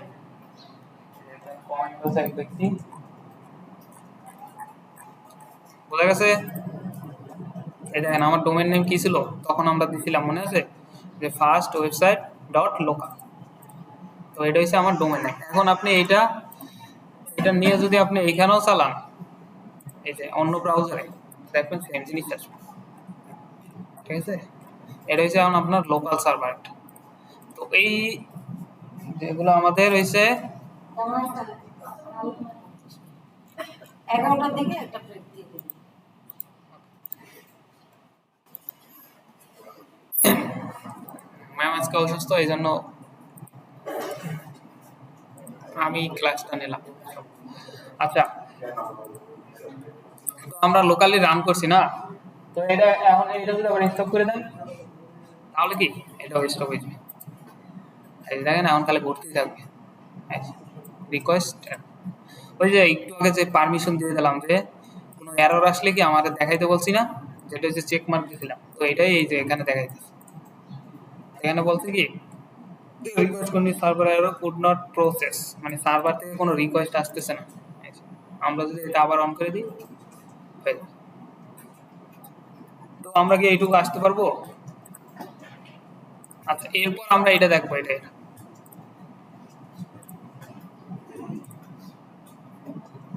কমেন্ট বক্সে এক ব্যক্তি বোঝা গেছে। এই দেখেন আমার ডোমেন নেম কি ছিল তখন আমরা দিছিলাম মনে আছে যে ফার্স্ট ওয়েবসাইট ডট লোকাল। তো এটা হচ্ছে আমার ডোমেন নেম। এখন আপনি এটা নিয়ে যদি আপনি এইখানেও চালান, এই যে অন্য ব্রাউজারে দেখবেন সেম জিনিস আসবে, ঠিক আছে। এটা হচ্ছে এখন আপনার লোকাল সার্ভার। তো এই যেগুলো আমাদের হয়েছে 11টার দিকে একটা ব্রেক দিয়ে দিন। ম্যাম আজকে অসুস্থ, এই জন্য আমি ক্লাসটা নিলাম। আচ্ছা, তো আমরা লোকালি রান করছি না, তো এটা এখন এটা যদি আবার স্টপ করে দেন তাহলে কি এটাও স্টপ হয়ে যাবে। এই দেখেন এখন খালি ঘুরতেই থাকবে রিকোয়েস্ট। ওই যে একটু আগে যে পারমিশন দিয়ে দিলাম যে কোনো এরর আসলে কি আমাদের দেখাইতে বলছি না, যেটা হচ্ছে চেক মার্ক দিয়েছিলাম, তো এটাই এই যে এখানে দেখাইতেছে। এখানে বলছে কি রিকোয়েস্ট কোন server error could not process, মানে সার্ভার থেকে কোনো রিকোয়েস্ট আসতেছে না। আমরা যদি এটা আবার অন করে দিই হয়ে যাবে। তো আমরা কি এইটুকু আসতে পারবো? আচ্ছা, এরপর আমরা এটা দেখবো, এটা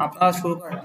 আপনারা শুরু করেন।